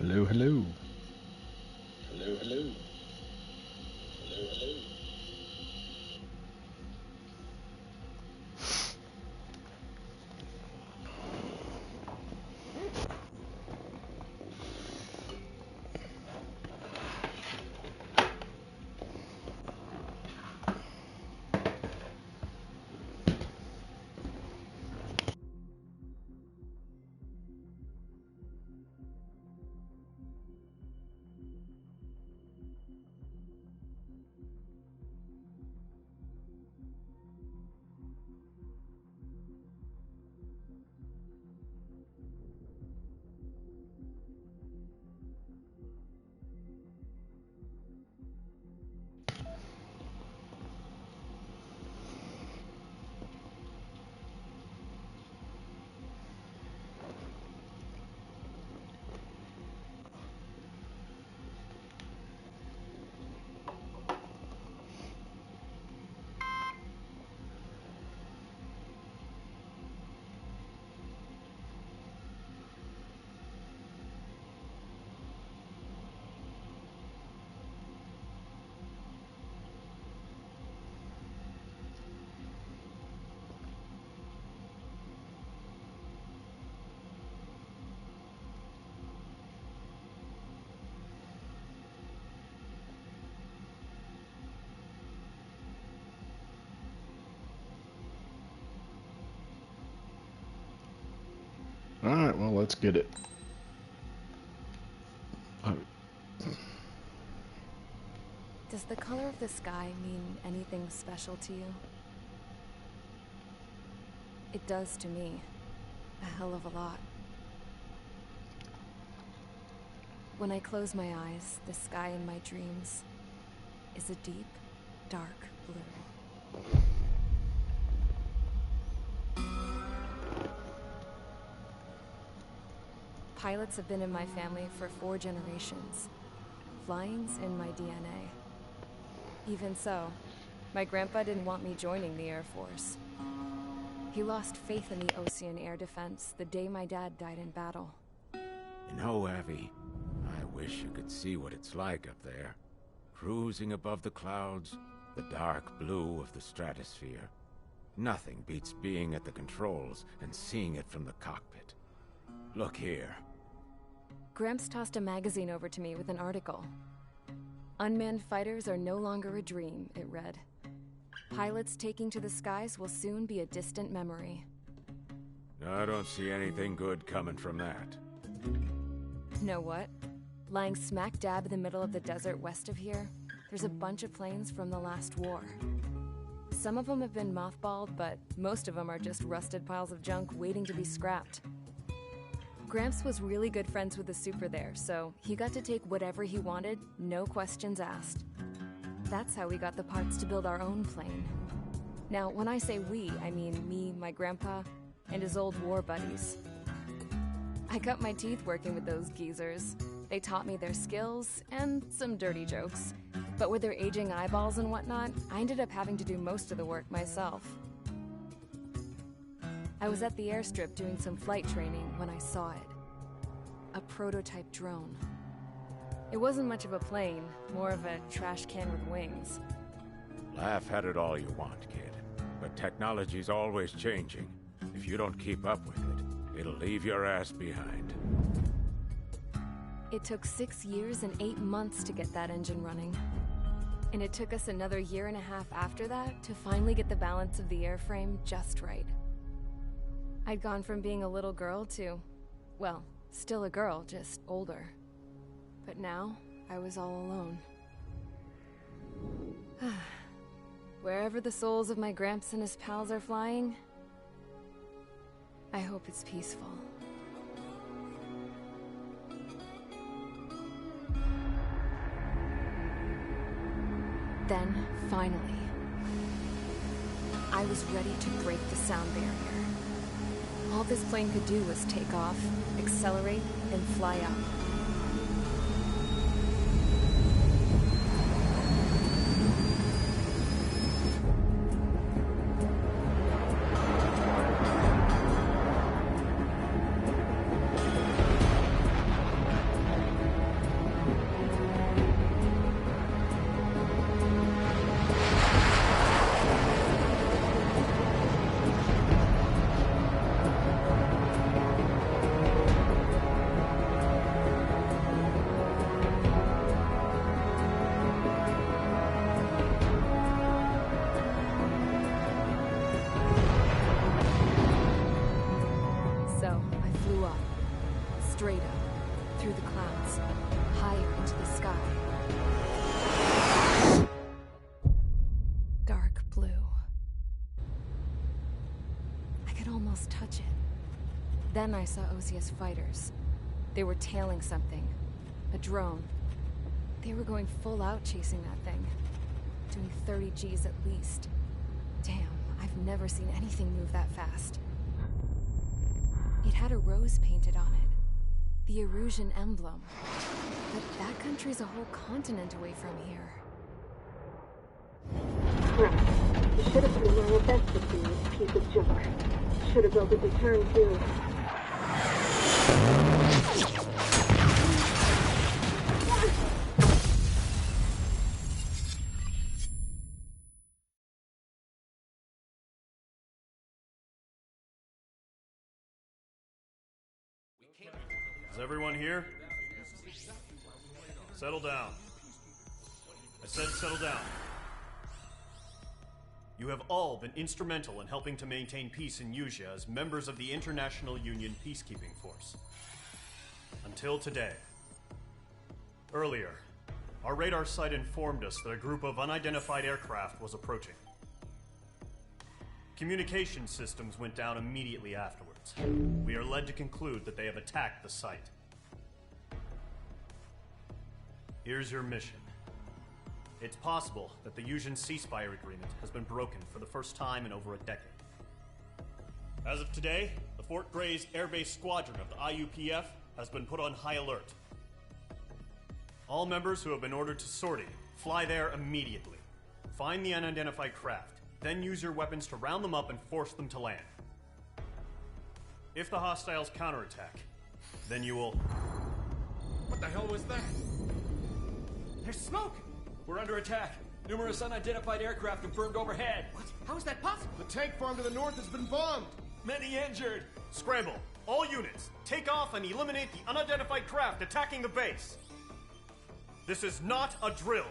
Hello, hello. Hello, hello. Hello, hello. Alright, well, let's get it. Does the color of the sky mean anything special to you? It does to me. A hell of a lot. When I close my eyes, the sky in my dreams is a deep, dark blue. Pilots have been in my family for 4 generations. Flying's in my DNA. Even so, my grandpa didn't want me joining the Air Force. He lost faith in the Ocean Air Defense the day my dad died in battle. You know, Abby, I wish you could see what it's like up there. Cruising above the clouds, the dark blue of the stratosphere. Nothing beats being at the controls and seeing it from the cockpit. Look here. Gramps tossed a magazine over to me with an article. Unmanned fighters are no longer a dream, it read. Pilots taking to the skies will soon be a distant memory. I don't see anything good coming from that. Know what? Lying smack dab in the middle of the desert west of here, there's a bunch of planes from the last war. Some of them have been mothballed, but most of them are just rusted piles of junk waiting to be scrapped. Gramps was really good friends with the super there, so he got to take whatever he wanted, no questions asked. That's how we got the parts to build our own plane. Now, when I say we, I mean me, my grandpa, and his old war buddies. I cut my teeth working with those geezers. They taught me their skills, and some dirty jokes. But with their aging eyeballs and whatnot, I ended up having to do most of the work myself. I was at the airstrip doing some flight training when I saw it. A prototype drone. It wasn't much of a plane, more of a trash can with wings. Laugh at it all you want, kid. But technology's always changing. If you don't keep up with it, it'll leave your ass behind. It took 6 years and 8 months to get that engine running. And it took us another 1.5 years after that to finally get the balance of the airframe just right. I'd gone from being a little girl to, well, still a girl, just older. But now, I was all alone. Wherever the souls of my Gramps and his pals are flying, I hope it's peaceful. Then, finally, I was ready to break the sound barrier. All this plane could do was take off, accelerate, and fly up. else touch it. Then I saw Osius fighters. They were tailing something. A drone. They were going full out chasing that thing. Doing 30 Gs at least. Damn, I've never seen anything move that fast. It had a rose painted on it. The Erusian emblem. But that country's a whole continent away from here. Right. You should have been wearing a vest with you, piece of junk. Should have built a deterrent too. Is everyone here? Settle down. I said settle down. You have all been instrumental in helping to maintain peace in Usea as members of the International Union Peacekeeping Force. Until today. Earlier, our radar site informed us that a group of unidentified aircraft was approaching. Communication systems went down immediately afterwards. We are led to conclude that they have attacked the site. Here's your mission. It's possible that the Usian ceasefire agreement has been broken for the first time in over a decade. As of today, the Fort Grays Air Base Squadron of the IUPF has been put on high alert. All members who have been ordered to sortie, fly there immediately. Find the unidentified craft, then use your weapons to round them up and force them to land. If the hostiles counterattack, then you will... What the hell was that? There's smoke! We're under attack. Numerous unidentified aircraft confirmed overhead. What? How is that possible? The tank farm to the north has been bombed! Many injured! Scramble! All units, take off and eliminate the unidentified craft attacking the base! This is not a drill!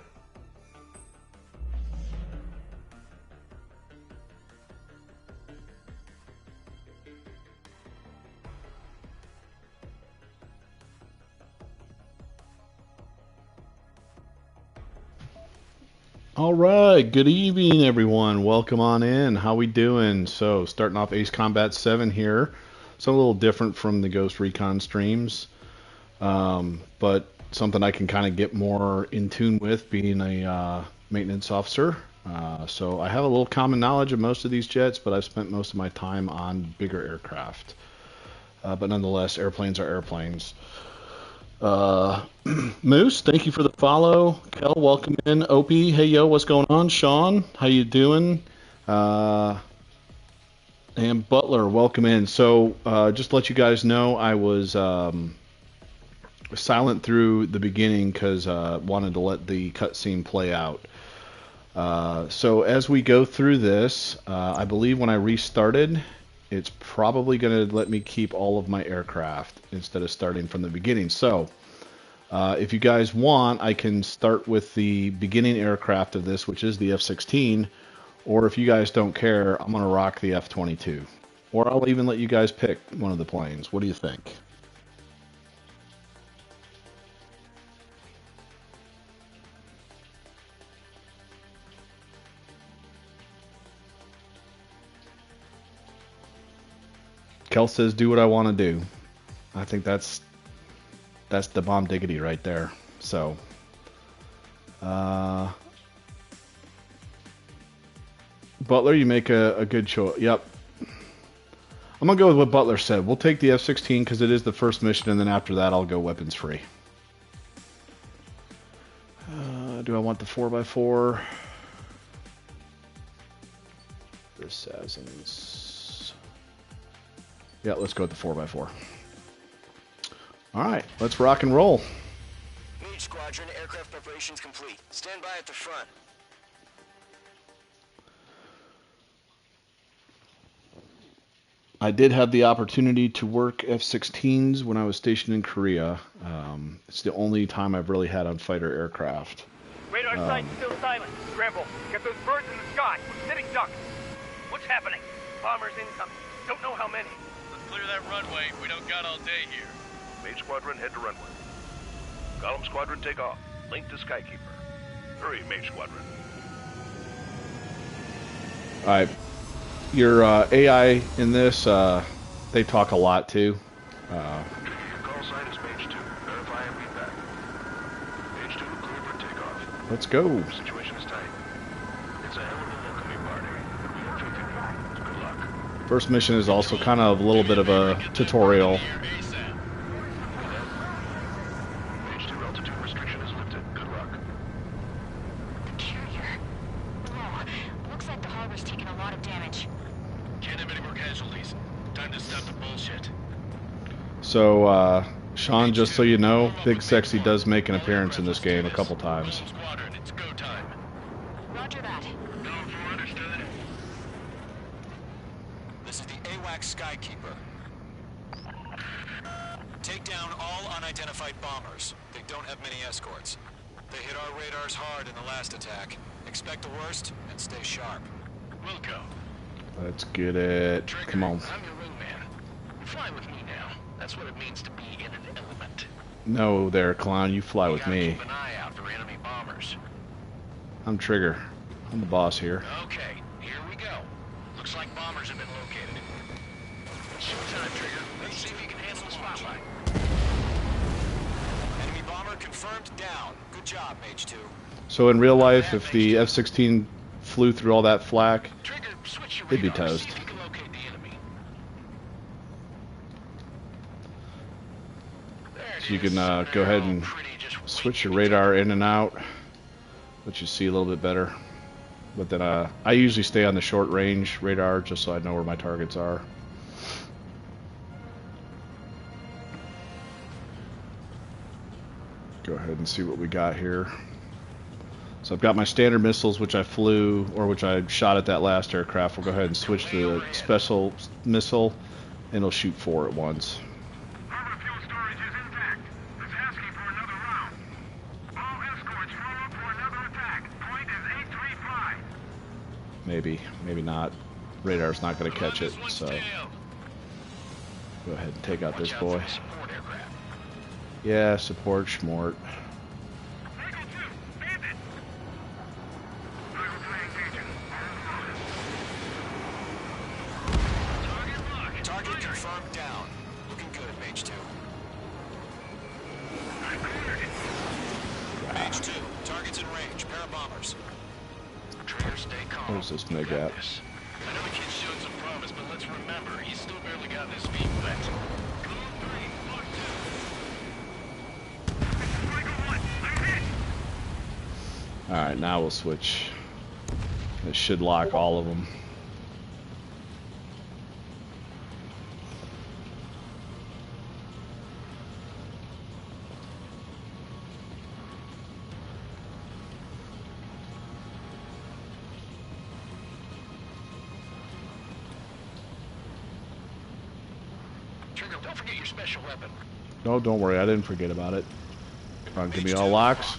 All right, good evening, everyone. Welcome on in. How we doing? So, starting off Ace Combat 7 here. It's a little different from the Ghost Recon streams, but something I can kind of get more in tune with, being a maintenance officer. So I have a little common knowledge of most of these jets, but I've spent most of my time on bigger aircraft. But nonetheless, airplanes are airplanes. Moose, thank you for the follow. Kel, welcome in. Opie, hey yo, what's going on? Sean, how you doing? And Butler, welcome in. So, just to let you guys know, I was silent through the beginning because wanted to let the cutscene play out. So as we go through this, I believe when I restarted, it's probably going to let me keep all of my aircraft instead of starting from the beginning. So, if you guys want, I can start with the beginning aircraft of this, which is the F-16, or if you guys don't care, I'm going to rock the F-22. Or I'll even let you guys pick one of the planes. What do you think? Kel says, do what I want to do. I think that's the bomb diggity right there. So, Butler, you make a good choice. Yep. I'm going to go with what Butler said. We'll take the F-16 because it is the first mission, and then after that I'll go weapons free. Do I want the 4x4? The Assassins. Yeah, let's go with the 4x4. Alright, let's rock and roll. Mage Squadron, aircraft preparations complete. Stand by at the front. I did have the opportunity to work F-16s when I was stationed in Korea. It's the only time I've really had on fighter aircraft. Radar site's still silent. Scramble. Get those birds in the sky. Sitting ducks. What's happening? Bombers incoming. Don't know how many. Let's clear that runway. We don't got all day here. Mage Squadron, head to runway. Golem Squadron, take off. Link to Skykeeper. Hurry, Mage Squadron. Alright. Your AI in this, they talk a lot too. Call sign is Mage 2. Verify and read back. Mage 2, clear for takeoff. Let's go. Situation is tight. It's a hell of a welcoming party. We have faith in you. Good luck. First mission is also kind of a little bit of a tutorial. Mage 2, altitude restriction is lifted. Good luck. Carrier. Whoa. Looks like the harbor's taken a lot of damage. Can't have any more casualties. Time to stop the bullshit. So, Sean, just so you know, Big Sexy does make an appearance in this game a couple times. Squadron, it's go time. Roger that. Go for understood. This is the AWAC Skykeeper. Take down all unidentified bombers. They don't have many escorts. They hit our radars hard in the last attack. Expect the worst and stay sharp. Wilco. Let's get it. Come on. I'm your wingman. Fly with me now. That's what it means to be in an element. No, there, clown. You fly with me. Keep an eye out for enemy bombers. I'm Trigger. I'm the boss here. Okay, here we go. Looks like bombers have been located. Showtime, Trigger. Let's see if you can handle the spotlight. Enemy bomber confirmed down. Good job, Mage 2. So in real life, if the F-16 flew through all that flak, Trigger, switch your it'd be radar. toast. See if you can locate the enemy. So you can go ahead and switch your radar in and out, let you see a little bit better. But then I usually stay on the short range radar just so I know where my targets are. Go ahead and see what we got here. So I've got my standard missiles, which I flew, or which I shot at that last aircraft. We'll go ahead and switch to the special missile, and it'll shoot 4 at once. Maybe, maybe not. Radar's not going to catch it, so go ahead and take out this boy. Yeah, support Schmort. Target confirmed down. Looking good, Mage 2. Mage 2, target's in range. Pair of bombers. Trigger, stay calm. Where's this MiG at? I know the kid showed some promise, but let's remember, he's still barely gotten his feet wet. Alright, now we'll switch. It should lock all of them. Trigger, don't forget your special weapon. No, don't worry, I didn't forget about it. Come on, give me all locks.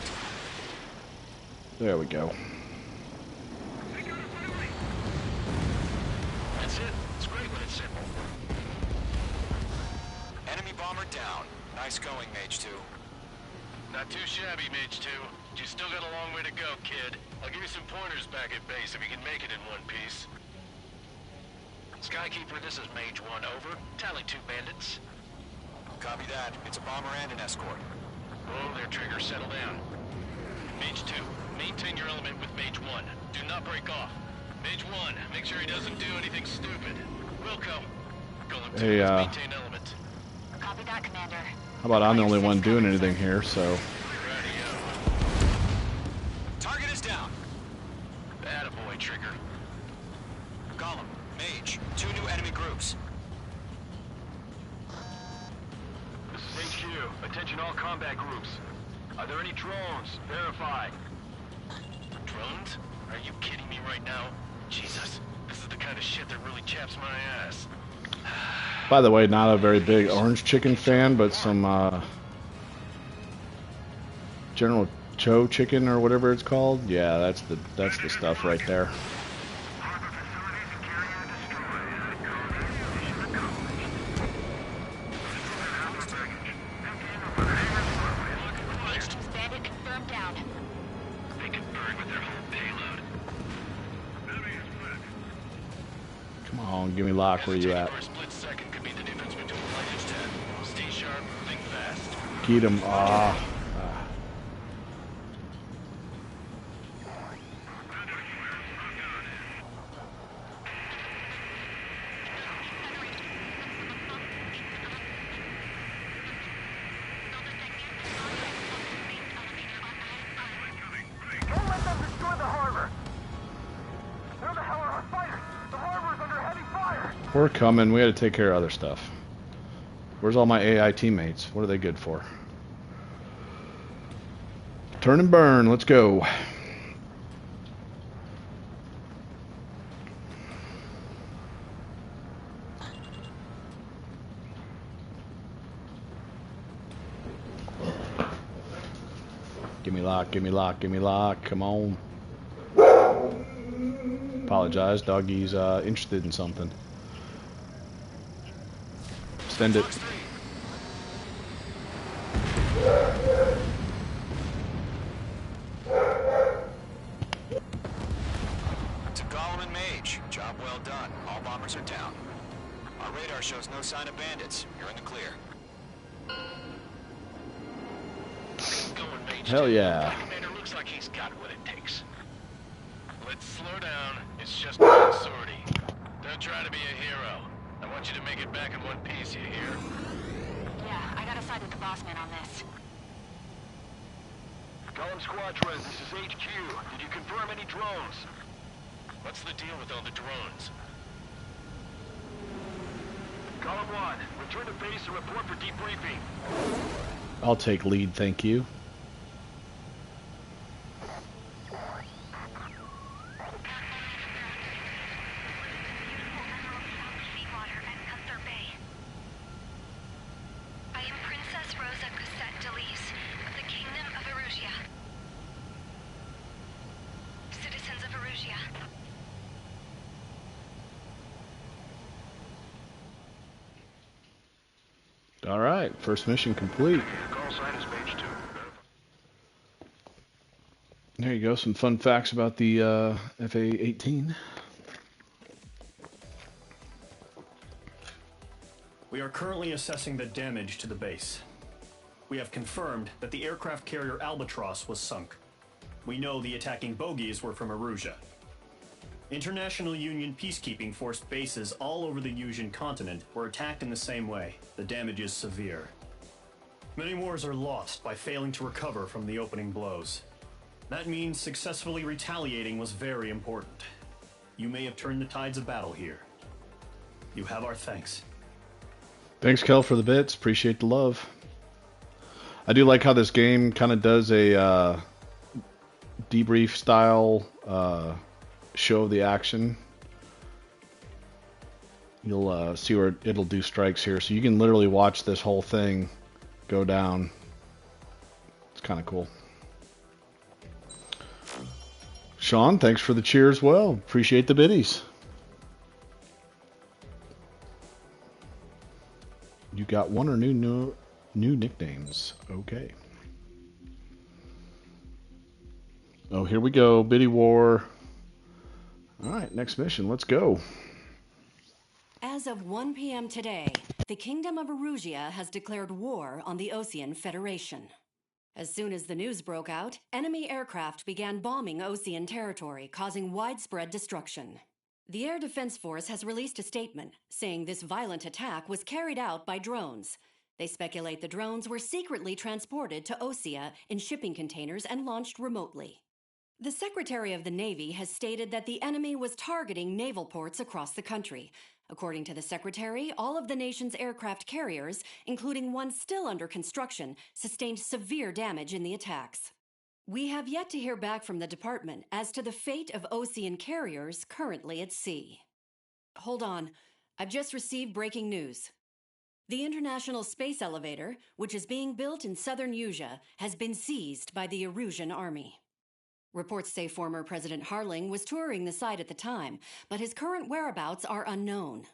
There we go. That's it. It's great when it's simple. Enemy bomber down. Nice going, Mage 2. Not too shabby, Mage 2. You still got a long way to go, kid. I'll give you some pointers back at base if you can make it in one piece. Skykeeper, this is Mage 1, over. Tally 2 bandits. Copy that. It's a bomber and an escort. Oh, their Trigger, settle down. Mage 2, maintain your element with Mage 1. Do not break off. Mage 1, make sure he doesn't do anything stupid. Wilco, Golem 2, Hey, maintain element. Copy that, Commander. How about I'm the only one doing anything here, so... Target is down. Attaboy, Trigger. Column, Mage, 2 new enemy groups. This is HQ. Attention all combat groups. Are there any drones? Verify. Drones? Are you kidding me right now? Jesus, this is the kind of shit that really chaps my ass. By the way, not a very big Orange Chicken fan, but some General Cho chicken or whatever it's called. Yeah, that's the stuff right there. Bandit confirmed down. They can burn with their whole payload. Come on, give me lock. Where you at? For a split second could be the difference between flight and death. Stay sharp, think fast. Get him. Don't let them destroy the harbor! Where the hell are our fighters? The harbor is under heavy fire! We're coming. We got to take care of other stuff. Where's all my AI teammates? What are they good for? Turn and burn. Let's go. Give me lock, give me lock, give me lock. Come on. Apologize. Doggy's interested in something. Send it. To Gollum and Mage, job well done. All bombers are down. Our radar shows no sign of bandits. You're in the clear. Hell yeah. Commander looks like he's got what it takes. Let's slow down. It's just one sortie. Don't try to be a hero. I want you to make it back in one piece, you hear? Yeah, I gotta side with the boss man on this. Gollum Squadron, this is HQ. Did you confirm any drones? What's the deal with all the drones? Gollum 1, return to base and report for debriefing. I'll take lead, thank you. I am Princess Rosa Cassette Delise of the Kingdom of Erusia. Citizens of Erusia. All right, first mission complete. Call sign is Mage 2. There you go, some fun facts about the FA-18. We are currently assessing the damage to the base. We have confirmed that the aircraft carrier Albatross was sunk. We know the attacking bogies were from Erusia. International Union peacekeeping force bases all over the Usian continent were attacked in the same way. The damage is severe. Many wars are lost by failing to recover from the opening blows. That means successfully retaliating was very important. You may have turned the tides of battle here. You have our thanks. Thanks, Kel, for the bits. Appreciate the love. I do like how this game kind of does a debrief style show of the action. You'll see where it'll do strikes here. So you can literally watch this whole thing go down. It's kind of cool. Sean, thanks for the cheer as well. Appreciate the biddies. You got one or new nicknames. Okay. Oh, here we go. Biddy War. All right, next mission. Let's go. As of 1 p.m. today, the Kingdom of Erusia has declared war on the Osean Federation. As soon as the news broke out, enemy aircraft began bombing Osean territory, causing widespread destruction. The Air Defense Force has released a statement saying this violent attack was carried out by drones. They speculate the drones were secretly transported to Osea in shipping containers and launched remotely. The Secretary of the Navy has stated that the enemy was targeting naval ports across the country. According to the Secretary, all of the nation's aircraft carriers, including one still under construction, sustained severe damage in the attacks. We have yet to hear back from the department as to the fate of Osean carriers currently at sea. Hold on, I've just received breaking news. The International Space Elevator, which is being built in southern Usia, has been seized by the Erusian army. Reports say former President Harling was touring the site at the time, but his current whereabouts are unknown.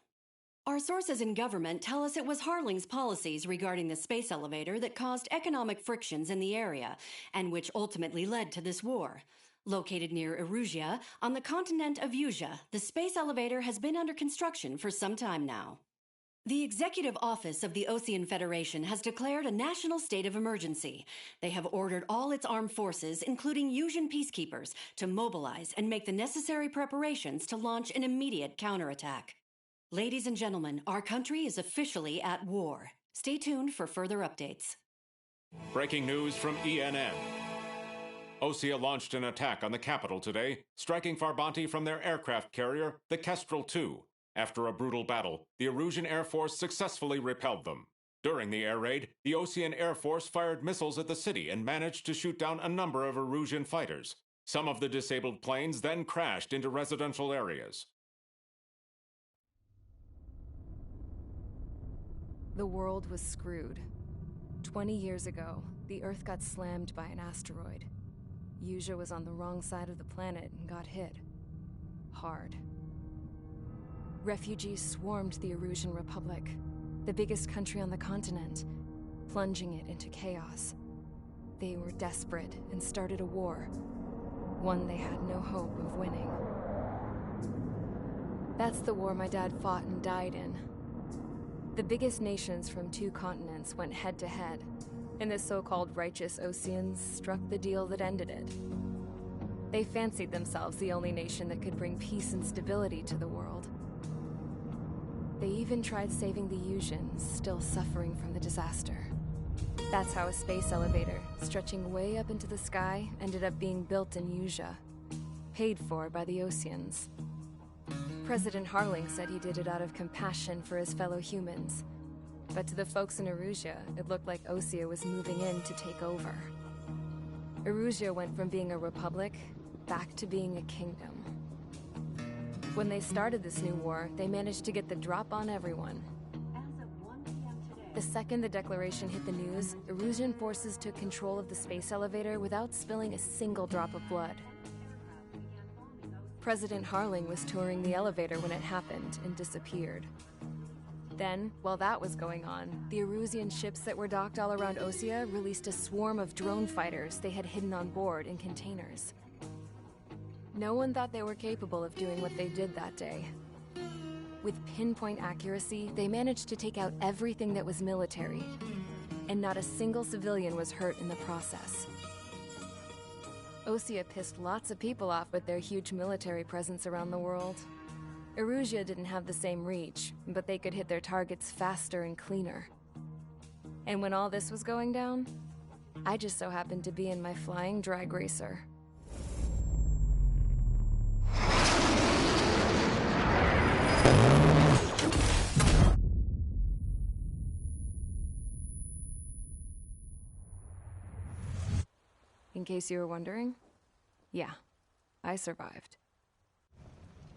Our sources in government tell us it was Harling's policies regarding the space elevator that caused economic frictions in the area, and which ultimately led to this war. Located near Erusia, on the continent of Usia, the space elevator has been under construction for some time now. The Executive Office of the Osean Federation has declared a national state of emergency. They have ordered all its armed forces, including Usian peacekeepers, to mobilize and make the necessary preparations to launch an immediate counterattack. Ladies and gentlemen, our country is officially at war. Stay tuned for further updates. Breaking news from ENN. Osea launched an attack on the capital today, striking Farbanti from their aircraft carrier, the Kestrel II. After a brutal battle, the Erusian Air Force successfully repelled them. During the air raid, the Osean Air Force fired missiles at the city and managed to shoot down a number of Erusian fighters. Some of the disabled planes then crashed into residential areas. The world was screwed. 20 years ago, the Earth got slammed by an asteroid. Usia was on the wrong side of the planet and got hit. Hard. Refugees swarmed the Erusian Republic, the biggest country on the continent, plunging it into chaos. They were desperate and started a war, one they had no hope of winning. That's the war my dad fought and died in. The biggest nations from 2 continents went head-to-head, and the so-called righteous Oseans struck the deal that ended it. They fancied themselves the only nation that could bring peace and stability to the world. They even tried saving the Usians, still suffering from the disaster. That's how a space elevator, stretching way up into the sky, ended up being built in Usia, paid for by the Oseans. President Harling said he did it out of compassion for his fellow humans. But to the folks in Erusia, it looked like Osea was moving in to take over. Erusia went from being a republic back to being a kingdom. When they started this new war, they managed to get the drop on everyone. The second the declaration hit the news, Erusian forces took control of the space elevator without spilling a single drop of blood. President Harling was touring the elevator when it happened and disappeared. Then, while that was going on, the Erusian ships that were docked all around Osea released a swarm of drone fighters they had hidden on board in containers. No one thought they were capable of doing what they did that day. With pinpoint accuracy, they managed to take out everything that was military, and not a single civilian was hurt in the process. Osea pissed lots of people off with their huge military presence around the world. Erusia didn't have the same reach, but they could hit their targets faster and cleaner. And when all this was going down, I just so happened to be in my flying drag racer. In case you were wondering, yeah, I survived.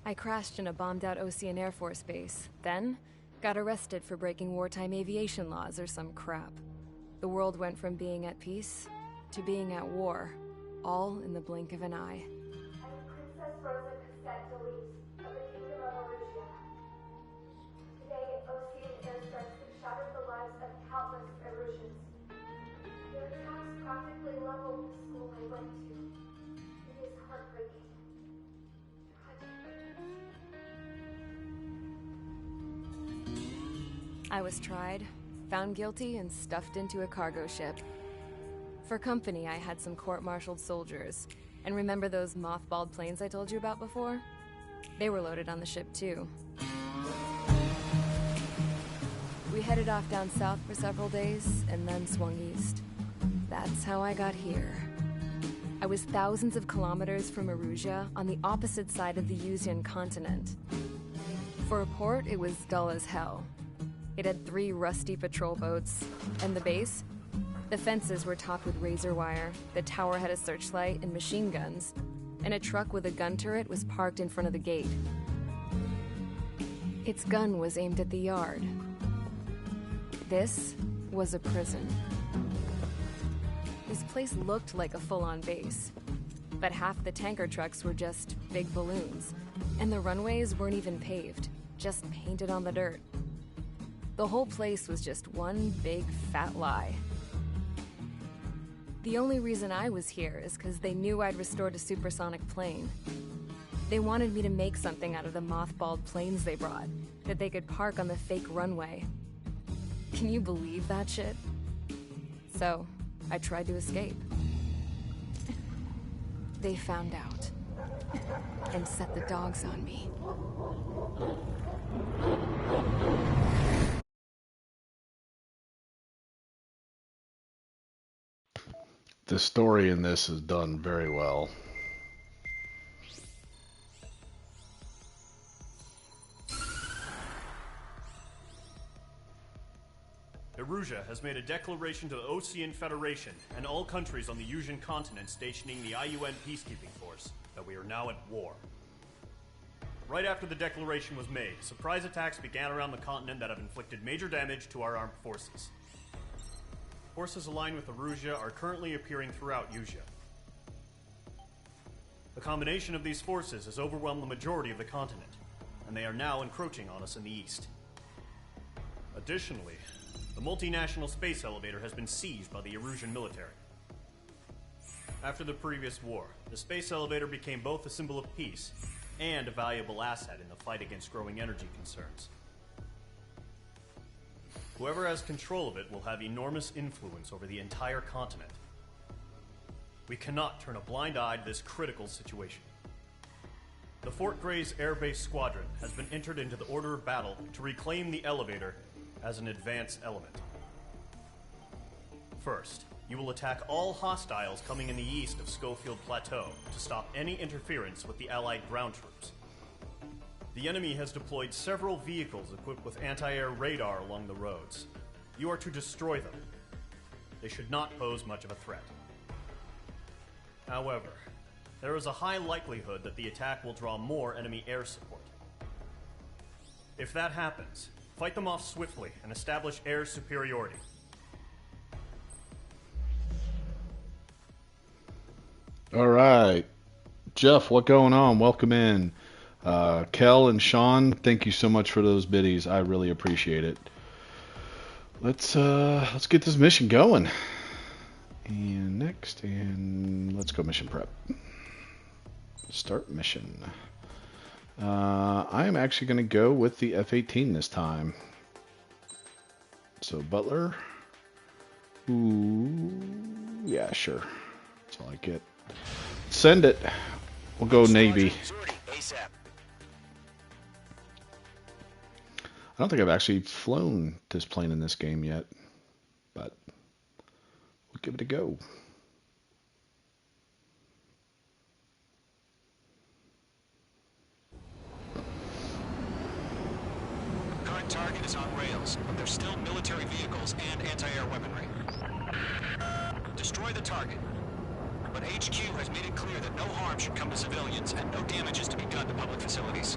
I crashed in a bombed-out Osean Air Force base, then got arrested for breaking wartime aviation laws or some crap. The world went from being at peace to being at war, all in the blink of an eye. Princess Rosa Cassette Delise of the Kingdom of Erusia. Today, Osean airstrikes have shattered the lives of countless Erusians. Their attacks practically leveled the school I went to. It is heartbreaking. I was tried, found guilty, and stuffed into a cargo ship. For company, I had some court-martialed soldiers. And remember those mothballed planes I told you about before? They were loaded on the ship, too. We headed off down south for several days, and then swung east. That's how I got here. I was thousands of kilometers from Erusia, on the opposite side of the Usian continent. For a port, it was dull as hell. It had 3 rusty patrol boats, and the base? The fences were topped with razor wire, the tower had a searchlight and machine guns, and a truck with a gun turret was parked in front of the gate. Its gun was aimed at the yard. This was a prison. This place looked like a full-on base, but half the tanker trucks were just big balloons, and the runways weren't even paved, just painted on the dirt. The whole place was just one big fat lie. The only reason I was here is because they knew I'd restored a supersonic plane. They wanted me to make something out of the mothballed planes they brought, that they could park on the fake runway. Can you believe that shit? So, I tried to escape. They found out, and set the dogs on me. The story in this is done very well. Erusea has made a declaration to the Osean Federation and all countries on the Yusian continent stationing the IUN peacekeeping force that we are now at war. Right after the declaration was made, surprise attacks began around the continent that have inflicted major damage to our armed forces. Forces aligned with Erusea are currently appearing throughout Yusia. The combination of these forces has overwhelmed the majority of the continent, and they are now encroaching on us in the east. Additionally, the multinational space elevator has been seized by the Erusian military. After the previous war, the space elevator became both a symbol of peace and a valuable asset in the fight against growing energy concerns. Whoever has control of it will have enormous influence over the entire continent. We cannot turn a blind eye to this critical situation. The Fort Grays Air Base Squadron has been entered into the order of battle to reclaim the elevator as an advance element. First, you will attack all hostiles coming in the east of Schofield Plateau to stop any interference with the Allied ground troops. The enemy has deployed several vehicles equipped with anti-air radar along the roads. You are to destroy them. They should not pose much of a threat. However, there is a high likelihood that the attack will draw more enemy air support. If that happens, fight them off swiftly and establish air superiority. All right. Jeff, what going on? Welcome in. Kel and Sean, thank you so much for those biddies. I really appreciate it. Let's get this mission going. And next, and let's go mission prep. Start mission. I am actually going to go with the F-18 this time. So Butler. Ooh, yeah, sure. That's all I get. Send it. We'll go Navy. I don't think I've actually flown this plane in this game yet, but we'll give it a go. Current target is on rails, but there's still military vehicles and anti-air weaponry. Destroy the target. But HQ has made it clear that no harm should come to civilians and no damage is to be done to public facilities.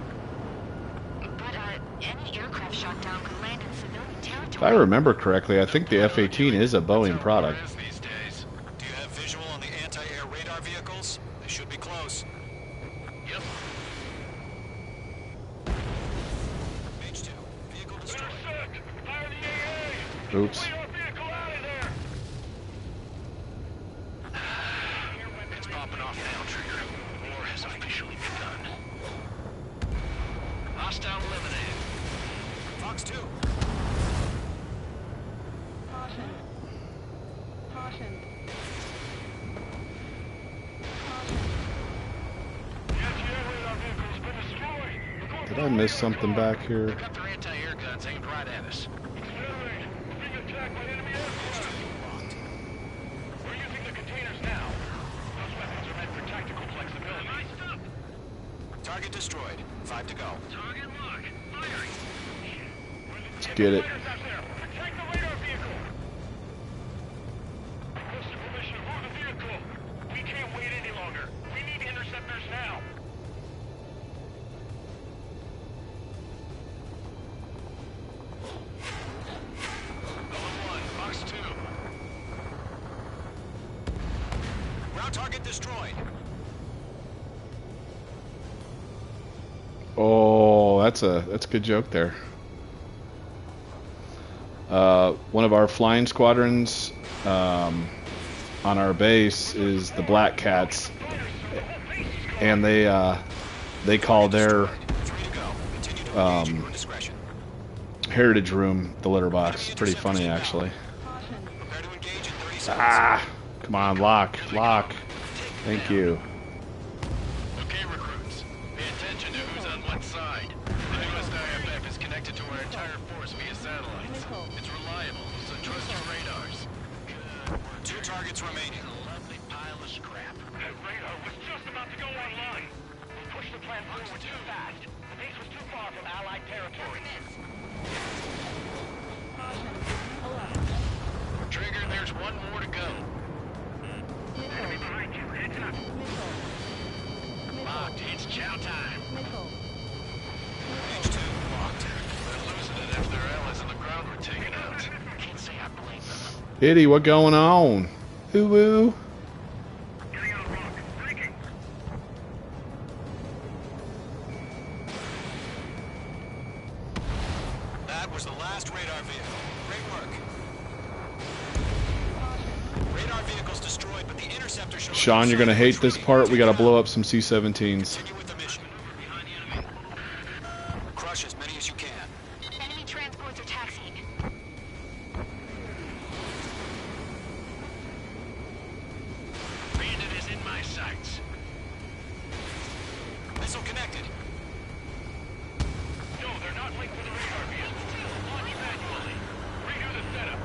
But, any aircraft shot down could land in civilian territory. If I remember correctly, I think the F-18 is a Boeing product. Do you have visual on the anti-air radar vehicles? They should be close. Yep. Page 2. Vehicle destroyed. Fire the AA! Oops. Clear our vehicle out of there! It's popping off now, Trigger. War has officially begun. Hostile eliminated. Fox 2. Caution. Caution. The anti-air radar vehicle's been destroyed. Did I miss something back here? Got their anti-air guns aimed right at us. Accelerate. We're being attacked by enemy aircraft. We're using the containers now. Those weapons are meant for tactical flexibility. Target destroyed. 5 to go. Target lock. Firing. Let's get it. Protect the radar vehicle. Requested permission to move the vehicle. We can't wait any longer. We need interceptors now. Number 1, Fox 2. Ground target destroyed. Oh, that's a good joke there. One of our flying squadrons on our base is the Black Cats, and they call their heritage room the litter box. Pretty funny, actually. Ah, come on, lock. Thank you. Okay, recruits. Pay attention to who's on what side. The newest IFF is connected to our entire force via satellites. It's reliable, so trust your radars. Good. 2 targets remaining. A lovely pile of scrap. That radar was just about to go online. We pushed the plan forward too fast. The base was too far from Allied territory. Trigger, there's one more to go. Enemy behind you. Heads up. Locked. It's chow time. H2 locked. They're losing it after their allies on the ground were taken out. Can't say I blame them. Itty, what going on? Woo. Getting out of rock. Breaking. That was the last radar vehicle. Great work. Radar vehicles destroyed, but the interceptor shows... Sean, you're gonna hate this part. We gotta blow up some C-17s. Continue with the mission. Crush as many as you can. Enemy transports are taxiing. Bandit is in my sights. Missile connected. No, they're not linked to the radar vehicle. Launch manually. Redo the setup.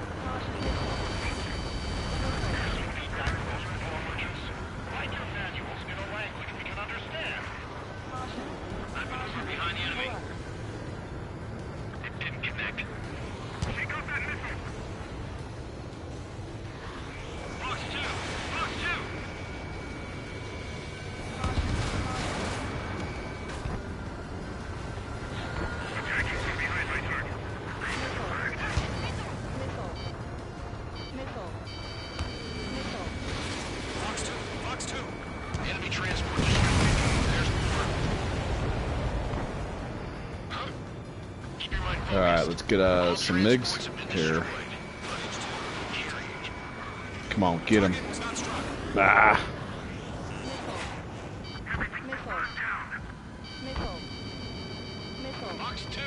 Feedback from those performers. Write your manuals in a language we can understand. I'm moving behind the enemy. It didn't connect. Pick up that missile. Box 2! Box 2! Attacking from behind my target. Box 2. Enemy transport destroyed. There's more. Huh? Keep your mind focused. Alright, let's get All some MiGs transports have been here. destroyed. Come on, get him. Ah. Box 2!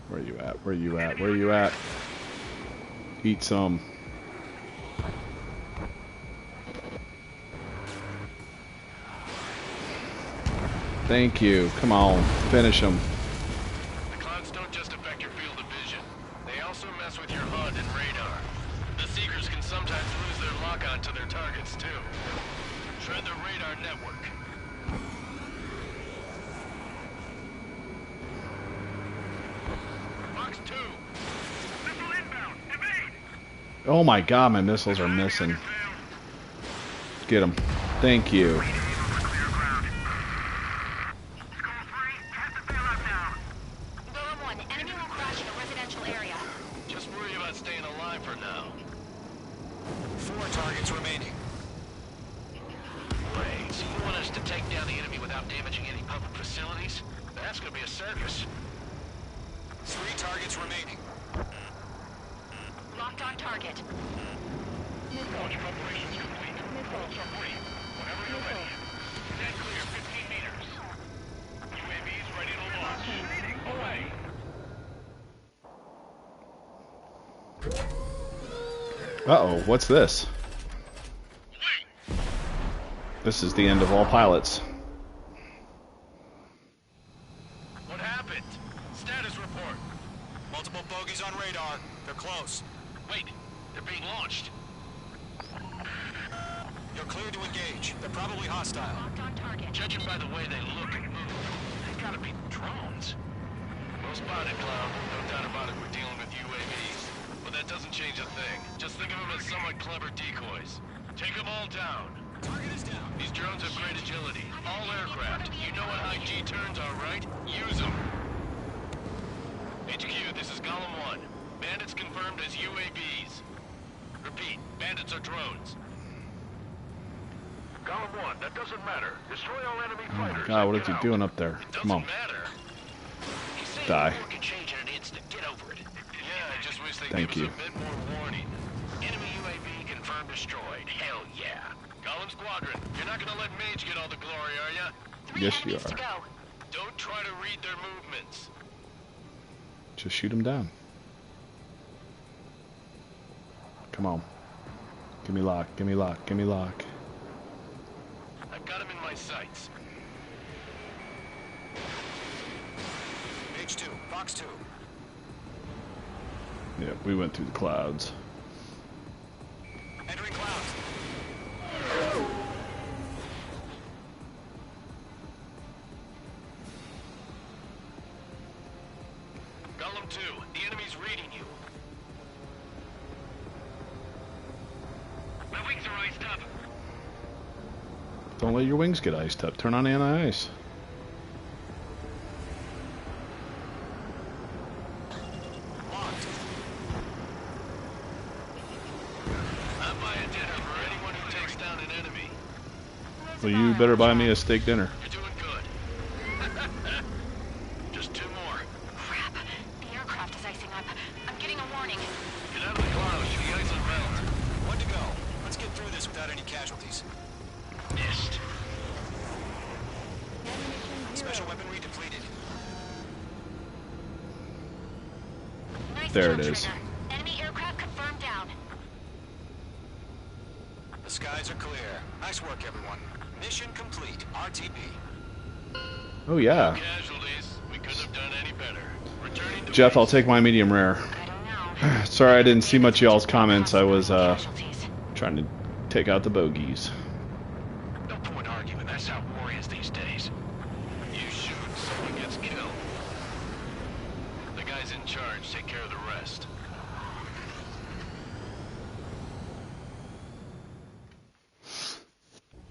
Where you at? Eat some. Thank you. Come on, finish him. The clouds don't just affect your field of vision. They also mess with your HUD and radar. The Seekers can sometimes lose their lock-on to their targets, too. Shred the radar network. Box 2! Missile inbound. Evade. Oh my god, my missiles are missing. Get him. Thank you. Golem 1, enemy will crash in a residential area. Just worry about staying alive for now. 4 targets remaining. Wait, so you want us to take down the enemy without damaging any public facilities? That's gonna be a circus. 3 targets remaining. Locked on target. Launch preparations complete. Roads are free. Whenever you're ready. Stand clear 15 meters. UAVs ready to launch. Away. Uh-oh, what's this? This is the end of all pilots. What happened? Status report. Multiple bogies on radar. They're close. Wait, they're being launched. You're cleared to engage. They're probably hostile. Locked on target. Judging by the way they look and move, they've gotta be drones. Well spotted, Cloud. No doubt about it, we're dealing with UAVs. But that doesn't change a thing. Just think of them as somewhat clever decoys. Take them all down. Target is down. These drones have great agility. All aircraft. You know what high G turns are, right? Use them. HQ, this is Golem 1. Bandits confirmed as UAVs. Repeat, bandits are drones. Golem 1, that doesn't matter. Destroy all enemy Oh my fighters. god, what and is get he out. doing up there? Come on. Matter. He said Die. the war could change in an instant. Get over it. Yeah, I just wish they'd Thank give you. us a bit more warning. destroyed. Hell yeah. Gollum Squadron, you're not gonna let Mage get all the glory, are ya? Yes, you are. Don't try to read their movements. Just shoot him down. Come on. Give me lock, give me lock, give me lock. I've got him in my sights. Mage 2, Fox 2. Yeah, we went through the clouds. Entering clouds. Gollum 2, the enemy's reading you. My wings are iced up. Don't let your wings get iced up. Turn on anti-ice. Well, you better buy me a steak dinner. You're doing good. Just 2 more. Crap. The aircraft is icing up. I'm getting a warning. Get out of the clouds. The ice will melt. One to go. Let's get through this without any casualties. Missed. Special weaponry depleted. Nice There job, it is. Trigger. Enemy aircraft confirmed down. The skies are clear. Nice work, everyone. Mission complete. RTB. Oh, yeah. Casualties. We couldn't have done any better. Returning to Jeff, I'll take my medium rare. Sorry I didn't see much of y'all's comments. I was trying to take out the bogeys. No point arguing. That's how war is these days. You shoot, someone gets killed. The guys in charge take care of the rest.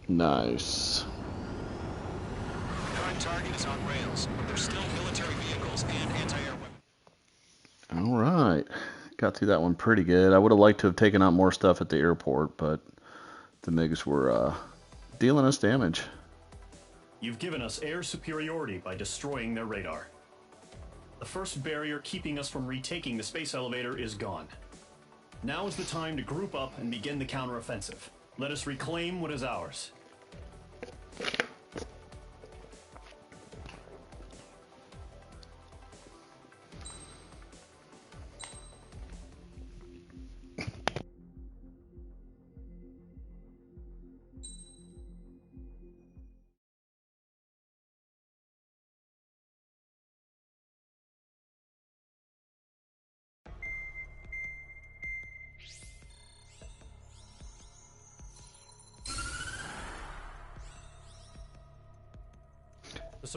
Nice. Current target is on rails, but there's still military vehicles and anti-air weapons. All right. Got through that one pretty good. I would have liked to have taken out more stuff at the airport, but the MiGs were dealing us damage. You've given us air superiority by destroying their radar. The first barrier keeping us from retaking the space elevator is gone. Now is the time to group up and begin the counteroffensive. Let us reclaim what is ours.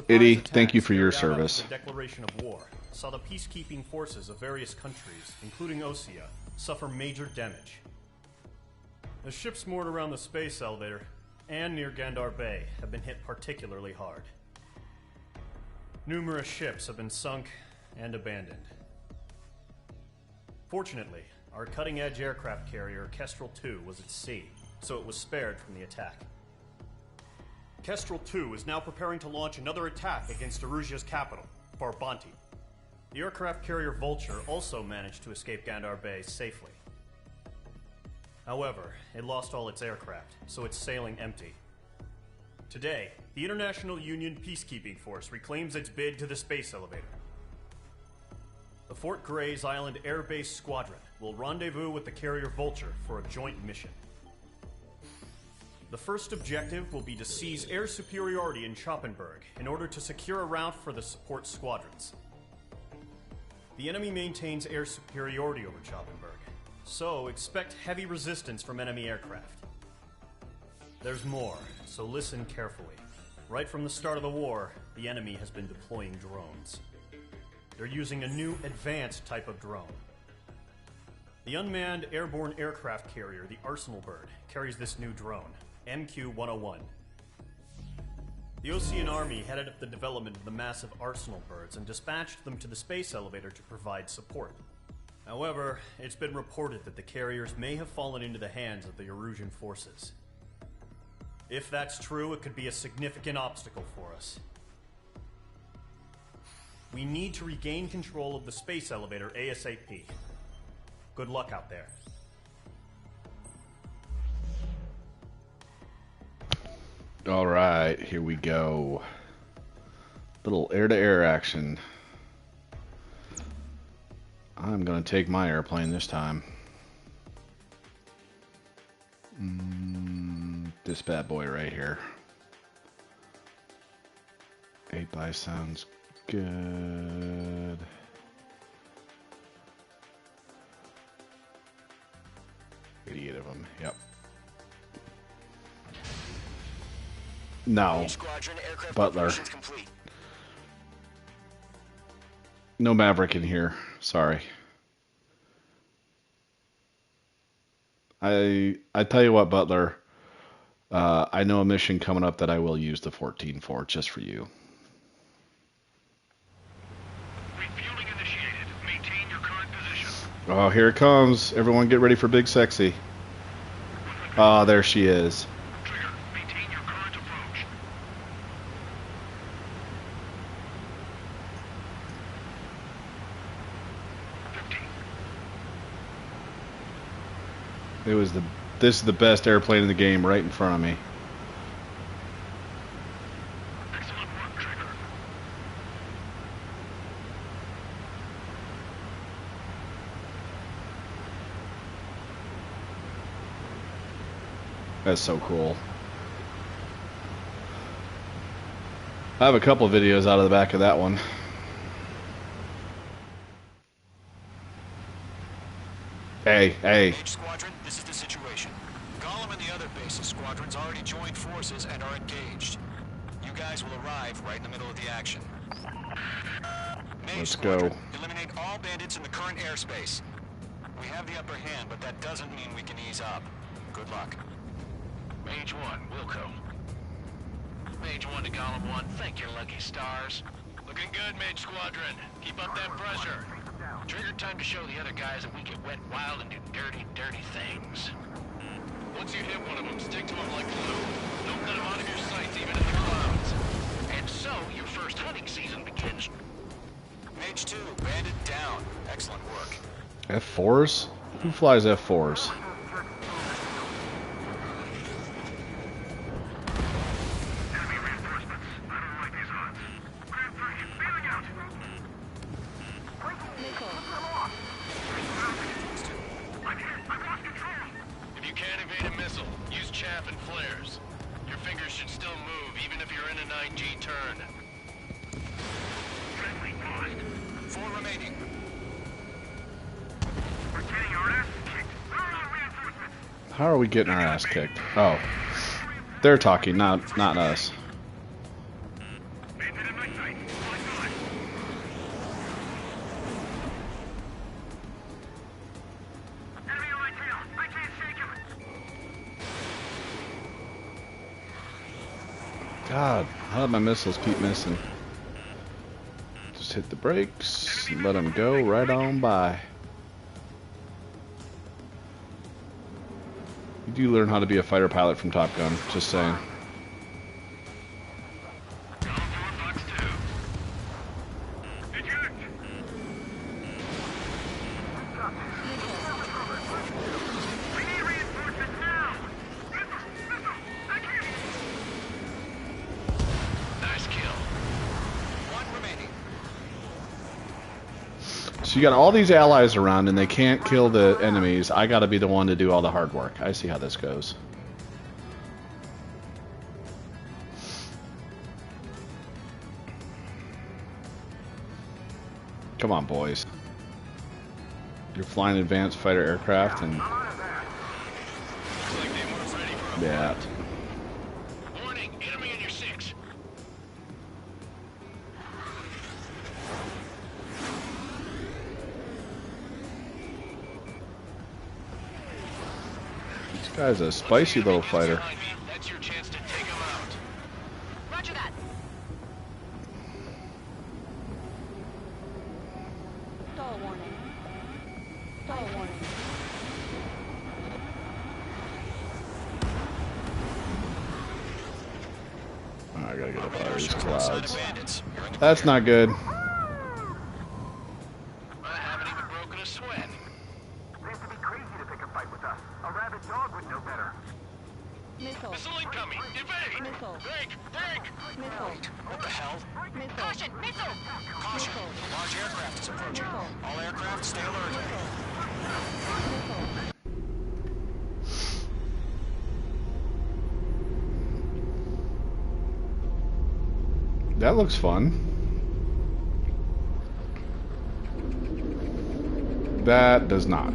Eddie, thank you for your service. The declaration of war saw the peacekeeping forces of various countries, including Osea, suffer major damage. The ships moored around the space elevator and near Gandar Bay have been hit particularly hard. Numerous ships have been sunk and abandoned. Fortunately, our cutting-edge aircraft carrier Kestrel II was at sea, so it was spared from the attack. Kestrel II is now preparing to launch another attack against Erusia's capital, Farbanti. The aircraft carrier Vulture also managed to escape Gandar Bay safely. However, it lost all its aircraft, so it's sailing empty. Today, the International Union Peacekeeping Force reclaims its bid to the space elevator. The Fort Grays Island Air Base Squadron will rendezvous with the carrier Vulture for a joint mission. The first objective will be to seize air superiority in Schoppenberg in order to secure a route for the support squadrons. The enemy maintains air superiority over Schoppenberg, so expect heavy resistance from enemy aircraft. There's more, so listen carefully. Right from the start of the war, the enemy has been deploying drones. They're using a new advanced type of drone. The unmanned airborne aircraft carrier, the Arsenal Bird, carries this new drone, MQ-101. The Osean Army headed up the development of the massive Arsenal Birds and dispatched them to the space elevator to provide support. However, it's been reported that the carriers may have fallen into the hands of the Erusian forces. If that's true, it could be a significant obstacle for us. We need to regain control of the space elevator ASAP. Good luck out there. All right, here we go. Little air-to-air action. I'm gonna take my airplane this time. This bad boy right here. 8x sounds good. Idiot of them. Yep. No. Butler. No Maverick in here. Sorry. I tell you what, Butler. I know a mission coming up that I will use the 14 for, just for you. Refueling initiated. Maintain your current position. Oh, here it comes. Everyone get ready for Big Sexy. Oh, there she is. Trigger, maintain your current approach. This is the best airplane in the game right in front of me. Excellent work, Trigger. That's so cool. I have a couple of videos out of the back of that one. Hey. Mage Squadron, this is the situation. Gollum and the other bases squadrons already joined forces and are engaged. You guys will arrive right in the middle of the action. Mage Let's Squadron, go. eliminate all bandits in the current airspace. We have the upper hand, but that doesn't mean we can ease up. Good luck. Mage 1, Wilco. Mage 1 to Column 1, thank your lucky stars. Looking good, Mage Squadron. Keep up that pressure. Trigger, time to show the other guys that we get wet, wild, and do dirty, dirty things. Once you hit one of them, stick to them like glue. Don't let them out of your sights, even in the clouds. And so, your first hunting season begins. Mage 2, bandit down. Excellent work. F4s? Who flies F4s? If you can't evade a missile, use chaff and flares. Your fingers should still move, even if you're in a 9G turn. Friendly lost. 4 remaining. We're getting our ass kicked. Where are our reinforcements? How are we getting our ass kicked? Oh. They're talking, not us. Bandit in my sight. My God. Enemy on my tail. I can't shake him. God, how did my missiles keep missing? Just hit the brakes, and let them go right on by. You do learn how to be a fighter pilot from Top Gun, just saying. Nice kill. 1 remaining. So you got all these allies around and they can't kill the enemies. I gotta be the one to do all the hard work. I see how this goes. Come on, boys. You're flying advanced fighter aircraft and... Yeah. Warning, enemy in your 6. This guy's a spicy little fighter. That's your chance to take him out. Roger that. Stall warning. Stall warning. Oh, I gotta get up out of these clouds. That's not good. I haven't even broken a sweat. Seems to be crazy to pick a fight with us. A rabid dog would know better. Missile. Missile incoming! Evade! Missile. position! Missile! Caution! A large aircraft is approaching. All aircraft, stay alert. That looks fun. That does not.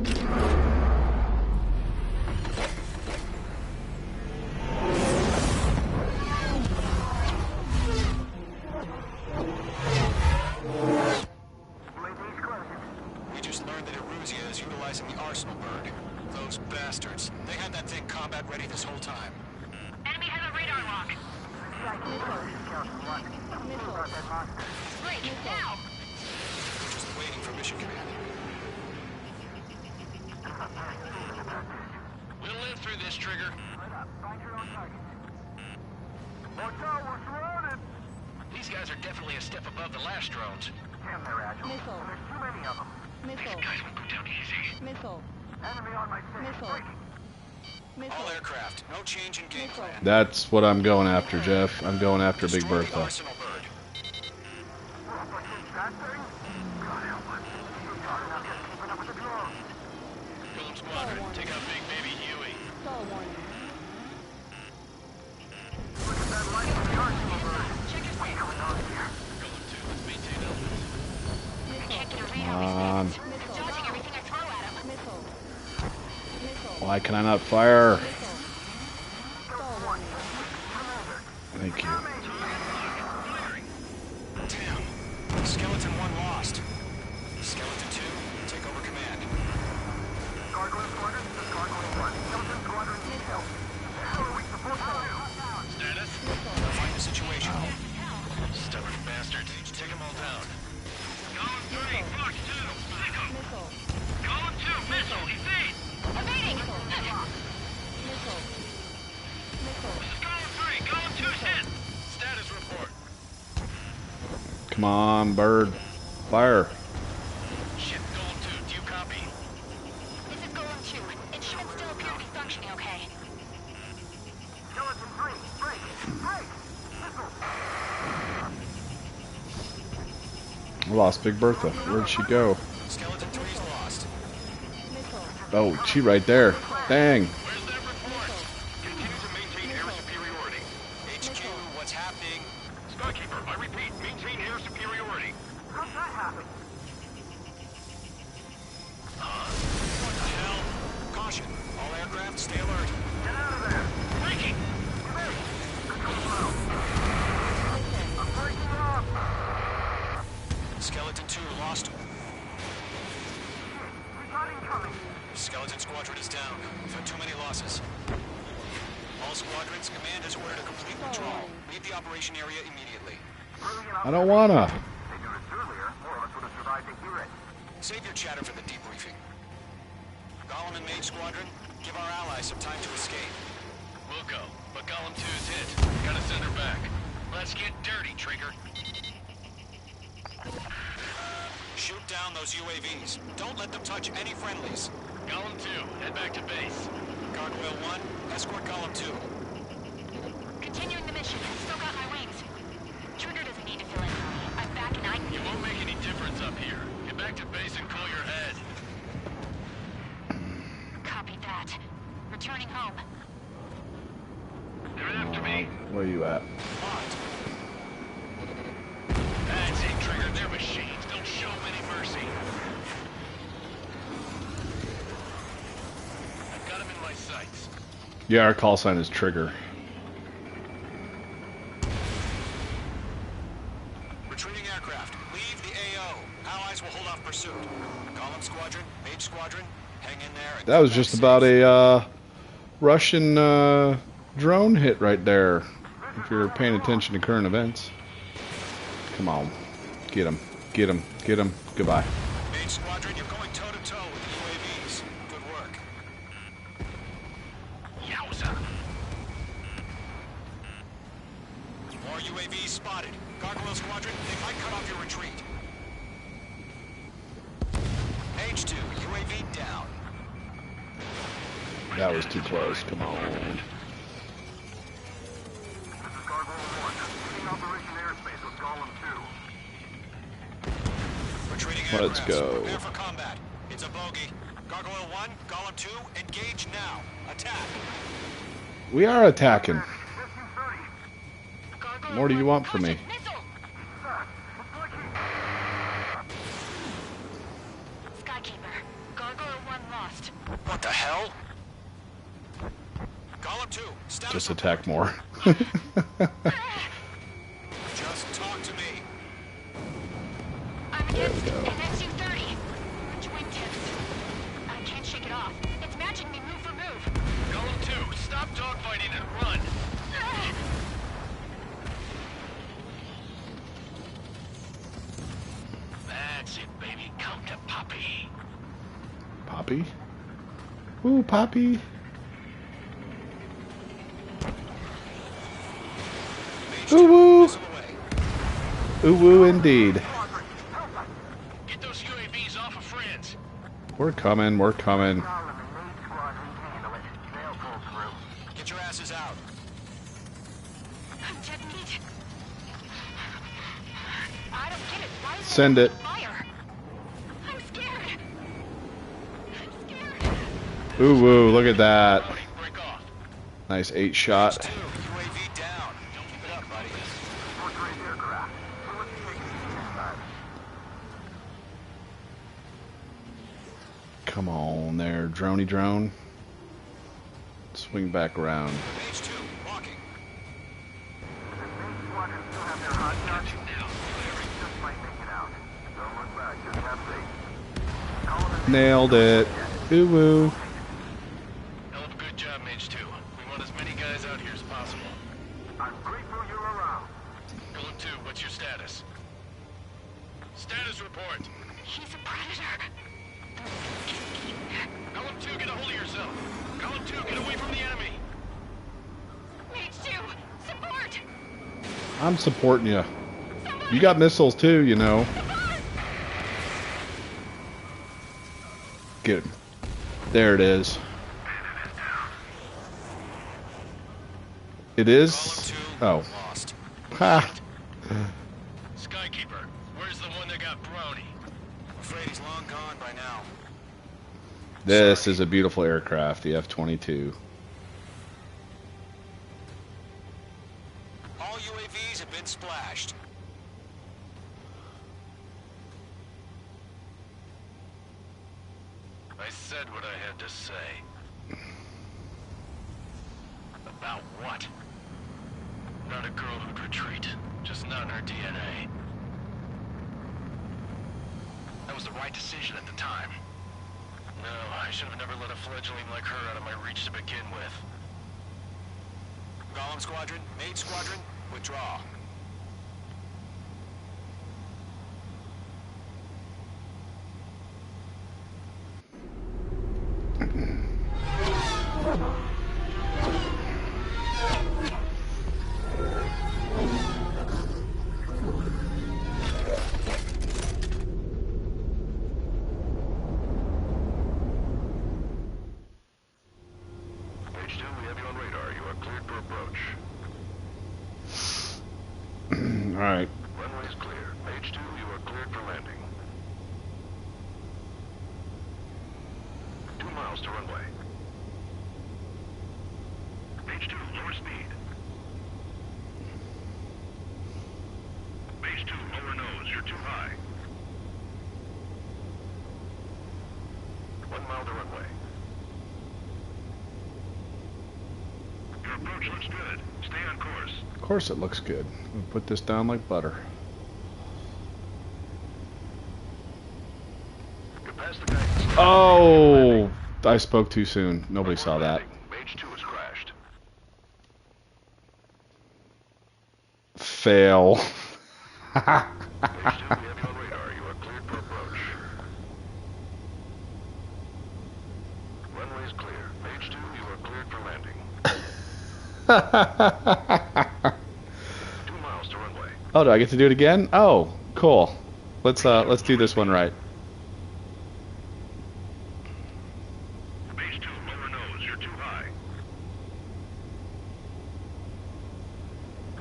We just learned that Eruzia is utilizing the Arsenal bird. Those bastards. They had that thing combat ready this whole time. Enemy has a radar lock! Break, now! We're just waiting for mission command. We'll live through this, Trigger. These guys are definitely a step above the last drones. Missile. There's too many of them. Missile. These guys won't go down easy. Missile. Enemy on my Missile. All aircraft, no change in game plan. That's what I'm going after, Jeff. I'm going after Big Destroy the Bertha. Arsenal bird. Golem Squadron, take out Big Baby Huey. Stall warning. Come on. Dodging everything I throw at him. Missile. Why can I not fire? Stall warning. Thank you. Damn. Skeleton 1 lost. Skeleton 2, take over command. Gargoyle Squadron, this is Gargoyle 1. Skeleton Squadron detail. How are we supposed to do? Status? Find the situation. Stubborn bastards. Take them all down. Golem 3, Fox 2, sick 'em. Missile. Golem 2, missile, evade. Evading! Missile. Missile. This is Golem 3, Golem 2's hit. Status report. Come on, bird. Fire. Shit, Golem 2, do you copy? This is Golem 2. It should still appear to be functioning okay. Skeleton 3, break! Break! Missile! I lost Big Bertha. Where'd she go? Skeleton 3's lost. Oh, she right there. Dang. Where's that report? Continue to maintain air superiority. HQ, what's happening? Skykeeper, I repeat, maintain air superiority. How's that happen? What the hell? Caution. All aircraft, stay alert. Get out of there! Breaking! I'm breaking off! Skeleton 2 lost. We got incoming! Skeleton Squadron is down. We've had too many losses. All squadrons, command has ordered a complete withdrawal. Leave the operation area immediately. I don't wanna. They do this earlier, more of us would have survived to hear it. Save your chatter for the debriefing. Golem and Mage Squadron, give our allies some time to escape. We'll go, but Golem 2's hit. Gotta send her back. Let's get dirty, Trigger. Shoot down those UAVs. Don't let them touch any friendlies. Golem 2, head back to base. Gargoyle 1, escort Golem 2. Continuing the mission. Still got my wings. Trigger doesn't need to fill in. I'm back and I... It won't make any difference up here. Get back to base and cool your head. Copy that. Returning home. They're after me. Where you at? That's it, Trigger. They're machines. Don't show them any mercy. I've got them in my sights. Yeah, our call sign is Trigger. Retreating aircraft, leave the AO. Allies will hold off pursuit. Golem Squadron, Mage Squadron, hang in there. And That was just about a Russian drone hit right there. If you're paying attention to current events. Come on. Get him. Get him. Get him. Goodbye. Mage Squadron, you're going toe-to-toe with the UAVs. Good work. Yowza. More UAVs spotted. Gargoyle Squadron, they might cut off your retreat. H2, UAV down. That was too close. Come on. This is Gargoyle 1. Leading Operation Airspace with Golem 2. Retreating Let's aircrafts. go. Prepare for combat. It's a bogey. Gargoyle 1, Golem 2, engage now. Attack. We are attacking. What more do you want from me? Skykeeper, Gargoyle 1 lost. What the hell? Golem 2, status. Just attack more. Just talk to me. I'm against an SU-30. Which wingtips? I can't shake it off. It's matching me move for move. Golem 2, stop dogfighting and run. That's it, baby. Come to Poppy. Poppy? Ooh, Poppy. Ooh woo. Ooh woo indeed. Get those UAVs off of friends. We're coming, we're coming. Get your asses out. I'm dead meat. I don't get it. Why is Send it. fire? I'm scared. Ooh woo, look at that. Nice 8-shot. UAV down. Don't keep it up, buddy. Come on there, droney drone. Swing back around. Page 2, walking. Nailed it. Ooh woo. Hell of a good job, Mage 2. We want as many guys out here as possible. I'm grateful you're around. Golem 2, what's your status? Status report. He's a predator. Golem 2, get a hold of yourself. Golem 2, get away from the enemy. Mage 2, support. I'm supporting you. You got missiles too, you know. Get him. There it is. It is? Oh. Ha! Skykeeper, where's the one that got Brony? I'm afraid he's long gone by now. This is a beautiful aircraft, the F-22. All UAVs have been splashed. I said what I had to say. About what? Not a girl who'd retreat. Just not in her DNA. That was the right decision at the time. No, I should have never let a fledgling like her out of my reach to begin with. Golem Squadron, Mage Squadron, withdraw. Page 2, we have you on radar. You are cleared for approach. Alright. Runway is clear. Page 2, you are cleared for landing. 2 miles to runway. Page 2, lower speed. Page 2, lower nose. You're too high. 1 mile to runway. Your approach looks good. Stay on course. Of course it looks good. We'll put this down like butter. You're past the guidance. Oh! I spoke too soon. Nobody saw that. Page 2 has crashed. Fail. Page 2, we have you on radar. You are cleared for approach. Runway is clear. Page 2, you are cleared for landing. 2 miles to runway. Oh, do I get to do it again? Oh, cool. Let's do this one right. Page 2, lower nose. You're too high.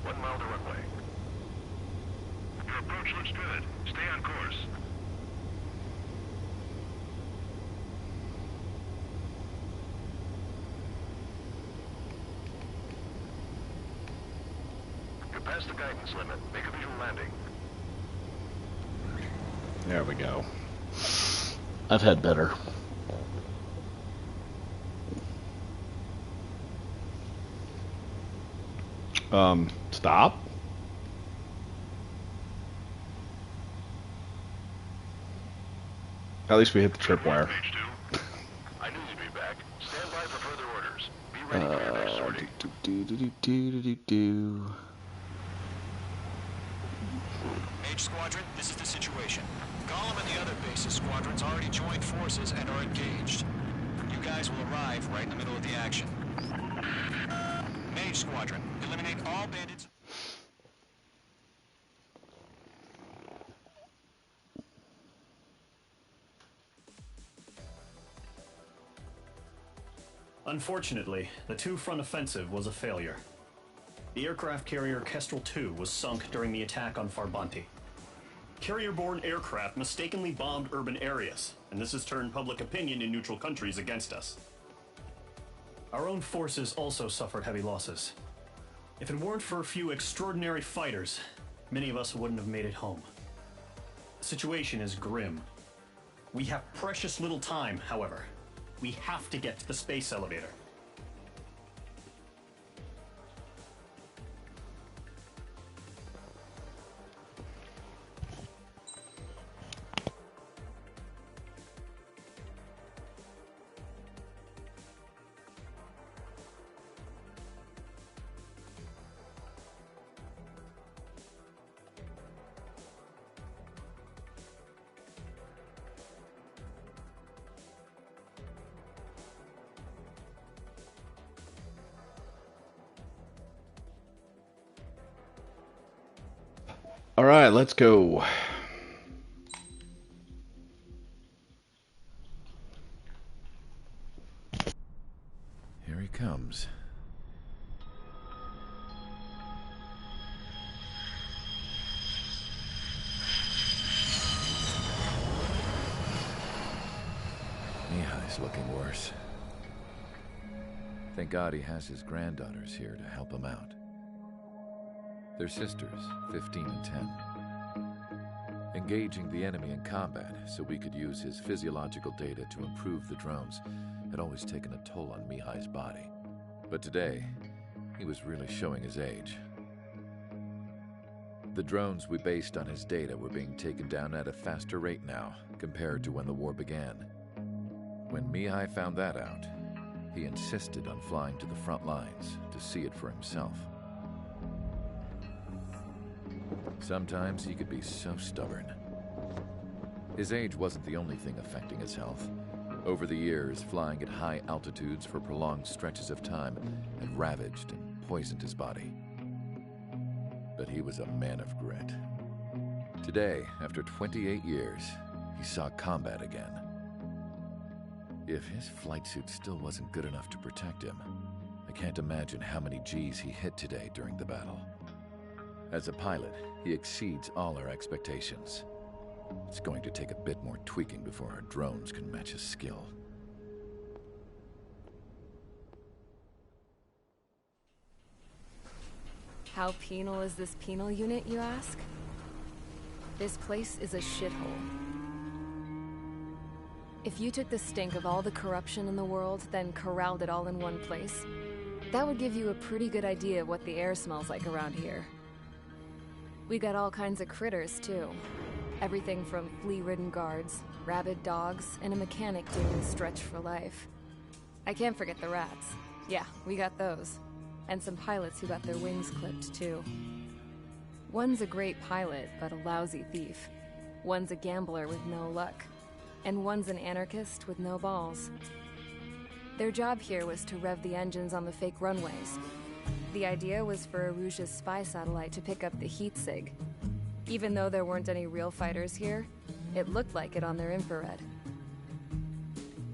1 mile to runway. Your approach looks good. Stay on course. Past the guidance limit. Make a visual landing. There we go. I've had better. Stop. At least we hit the tripwire. I knew you'd be back. Stand by for further orders. Be ready for your next sortie. Mage Squadron, this is the situation. Golem and the other bases squadrons already joined forces and are engaged. You guys will arrive right in the middle of the action. Mage Squadron, eliminate all bandits. Unfortunately, the two-front offensive was a failure. The aircraft carrier Kestrel II was sunk during the attack on Farbanti. Carrier-borne aircraft mistakenly bombed urban areas, and this has turned public opinion in neutral countries against us. Our own forces also suffered heavy losses. If it weren't for a few extraordinary fighters, many of us wouldn't have made it home. The situation is grim. We have precious little time, however. We have to get to the space elevator. All right, let's go. Here he comes. Mihai's looking worse. Thank God he has his granddaughters here to help him out. They're sisters, 15 and 10. Engaging the enemy in combat so we could use his physiological data to improve the drones had always taken a toll on Mihai's body. But today, he was really showing his age. The drones we based on his data were being taken down at a faster rate now compared to when the war began. When Mihai found that out, he insisted on flying to the front lines to see it for himself. Sometimes he could be so stubborn. His age wasn't the only thing affecting his health. Over the years, flying at high altitudes for prolonged stretches of time had ravaged and poisoned his body. But he was a man of grit. Today, after 28 years, he saw combat again. If his flight suit still wasn't good enough to protect him, I can't imagine how many G's he hit today during the battle. As a pilot, he exceeds all our expectations. It's going to take a bit more tweaking before our drones can match his skill. How penal is this penal unit, you ask? This place is a shithole. If you took the stink of all the corruption in the world, then corralled it all in one place, that would give you a pretty good idea of what the air smells like around here. We got all kinds of critters, too. Everything from flea-ridden guards, rabid dogs, and a mechanic doing a stretch for life. I can't forget the rats. Yeah, we got those. And some pilots who got their wings clipped, too. One's a great pilot, but a lousy thief. One's a gambler with no luck. And one's an anarchist with no balls. Their job here was to rev the engines on the fake runways. The idea was for Erusia's spy satellite to pick up the heat sig. Even though there weren't any real fighters here, it looked like it on their infrared.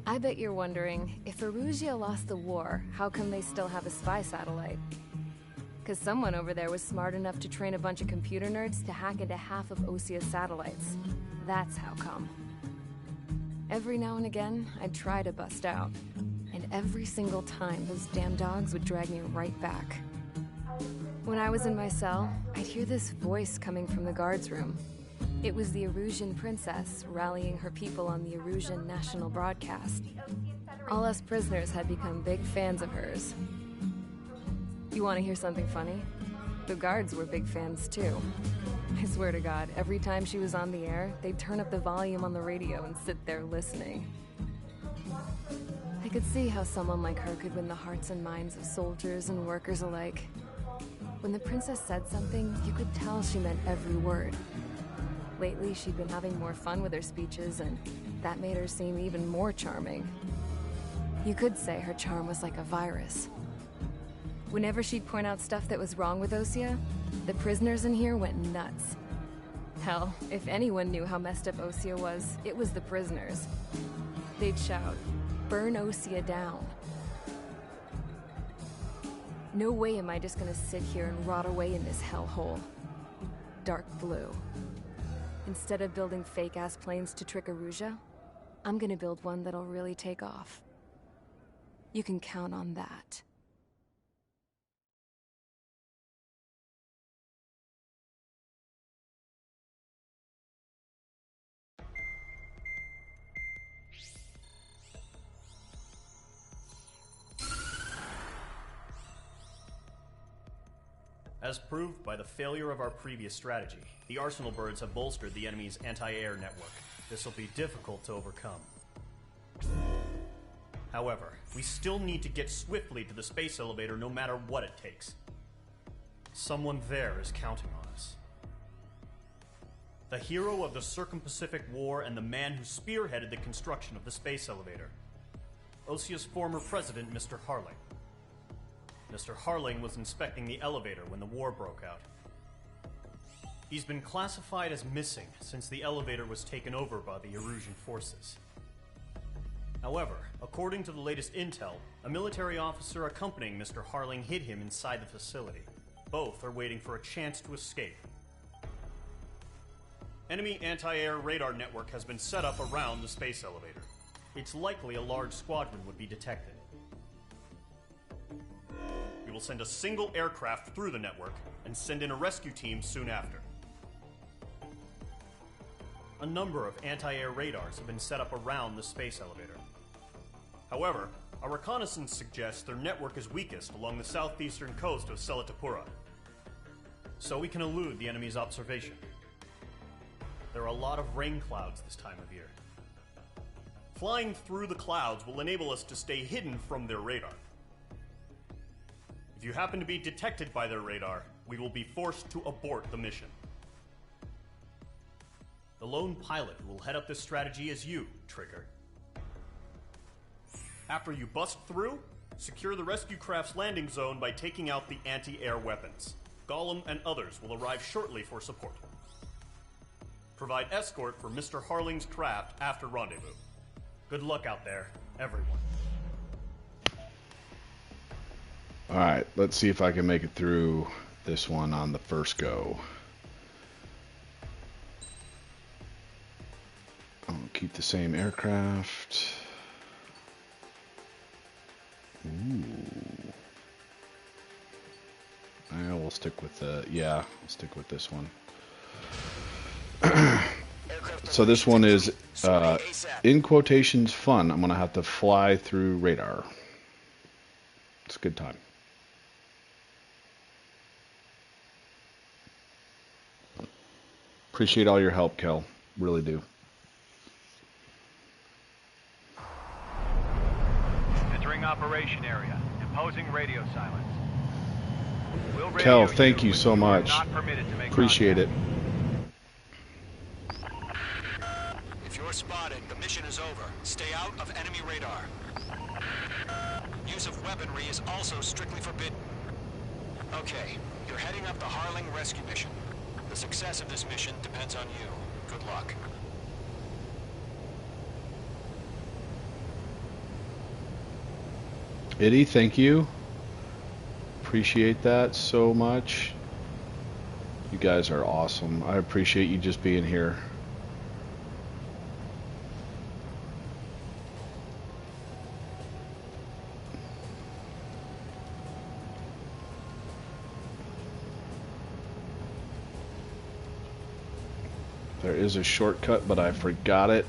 I bet you're wondering, if Erusia lost the war, how come they still have a spy satellite? Because someone over there was smart enough to train a bunch of computer nerds to hack into half of Osia's satellites. That's how come. Every now and again, I'd try to bust out. And every single time, those damn dogs would drag me right back. I was When I was in my cell, I'd hear this voice coming from the guards room. It was the Erusian princess rallying her people on the Erusian national broadcast. All us prisoners had become big fans of hers. You want to hear something funny? The guards were big fans too. I swear to God, every time she was on the air, they'd turn up the volume on the radio and sit there listening. I could see how someone like her could win the hearts and minds of soldiers and workers alike. When the princess said something, you could tell she meant every word. Lately, she'd been having more fun with her speeches, and that made her seem even more charming. You could say her charm was like a virus. Whenever she'd point out stuff that was wrong with Osea, the prisoners in here went nuts. Hell, if anyone knew how messed up Osea was, it was the prisoners. They'd shout, "Burn Osea down." No way am I just gonna sit here and rot away in this hellhole. Dark blue. Instead of building fake-ass planes to trick Erusia, I'm gonna build one that'll really take off. You can count on that. As proved by the failure of our previous strategy, the Arsenal birds have bolstered the enemy's anti-air network. This will be difficult to overcome. However, we still need to get swiftly to the space elevator no matter what it takes. Someone there is counting on us. The hero of the Circum-Pacific War and the man who spearheaded the construction of the space elevator. Osea's former president, Mr. Harling. Mr. Harling was inspecting the elevator when the war broke out. He's been classified as missing since the elevator was taken over by the Erusian forces. However, according to the latest intel, a military officer accompanying Mr. Harling hid him inside the facility. Both are waiting for a chance to escape. Enemy anti-air radar network has been set up around the space elevator. It's likely a large squadron would be detected. We will send a single aircraft through the network and send in a rescue team soon after. A number of anti-air radars have been set up around the space elevator. However, our reconnaissance suggests their network is weakest along the southeastern coast of Selatapura, so we can elude the enemy's observation. There are a lot of rain clouds this time of year. Flying through the clouds will enable us to stay hidden from their radar. If you happen to be detected by their radar, we will be forced to abort the mission. The lone pilot who will head up this strategy is you, Trigger. After you bust through, secure the rescue craft's landing zone by taking out the anti-air weapons. Gollum and others will arrive shortly for support. Provide escort for Mr. Harling's craft after rendezvous. Good luck out there, everyone. Alright, let's see if I can make it through this one on the first go. I'll keep the same aircraft. Ooh. We'll stick with I'll stick with this one. So this one is, in quotations, fun. I'm gonna have to fly through radar. It's a good time. Appreciate all your help, Kel. Really do. Entering operation area. Imposing radio silence. We'll radio Kel, thank you when so are much. not permitted to make Appreciate it. If you're spotted, the mission is over. Stay out of enemy radar. Use of weaponry is also strictly forbidden. Okay, you're heading up the Harling rescue mission. The success of this mission depends on you. Good luck. Eddie, thank you. Appreciate that so much. You guys are awesome. I appreciate you just being here. is a shortcut, but I forgot it.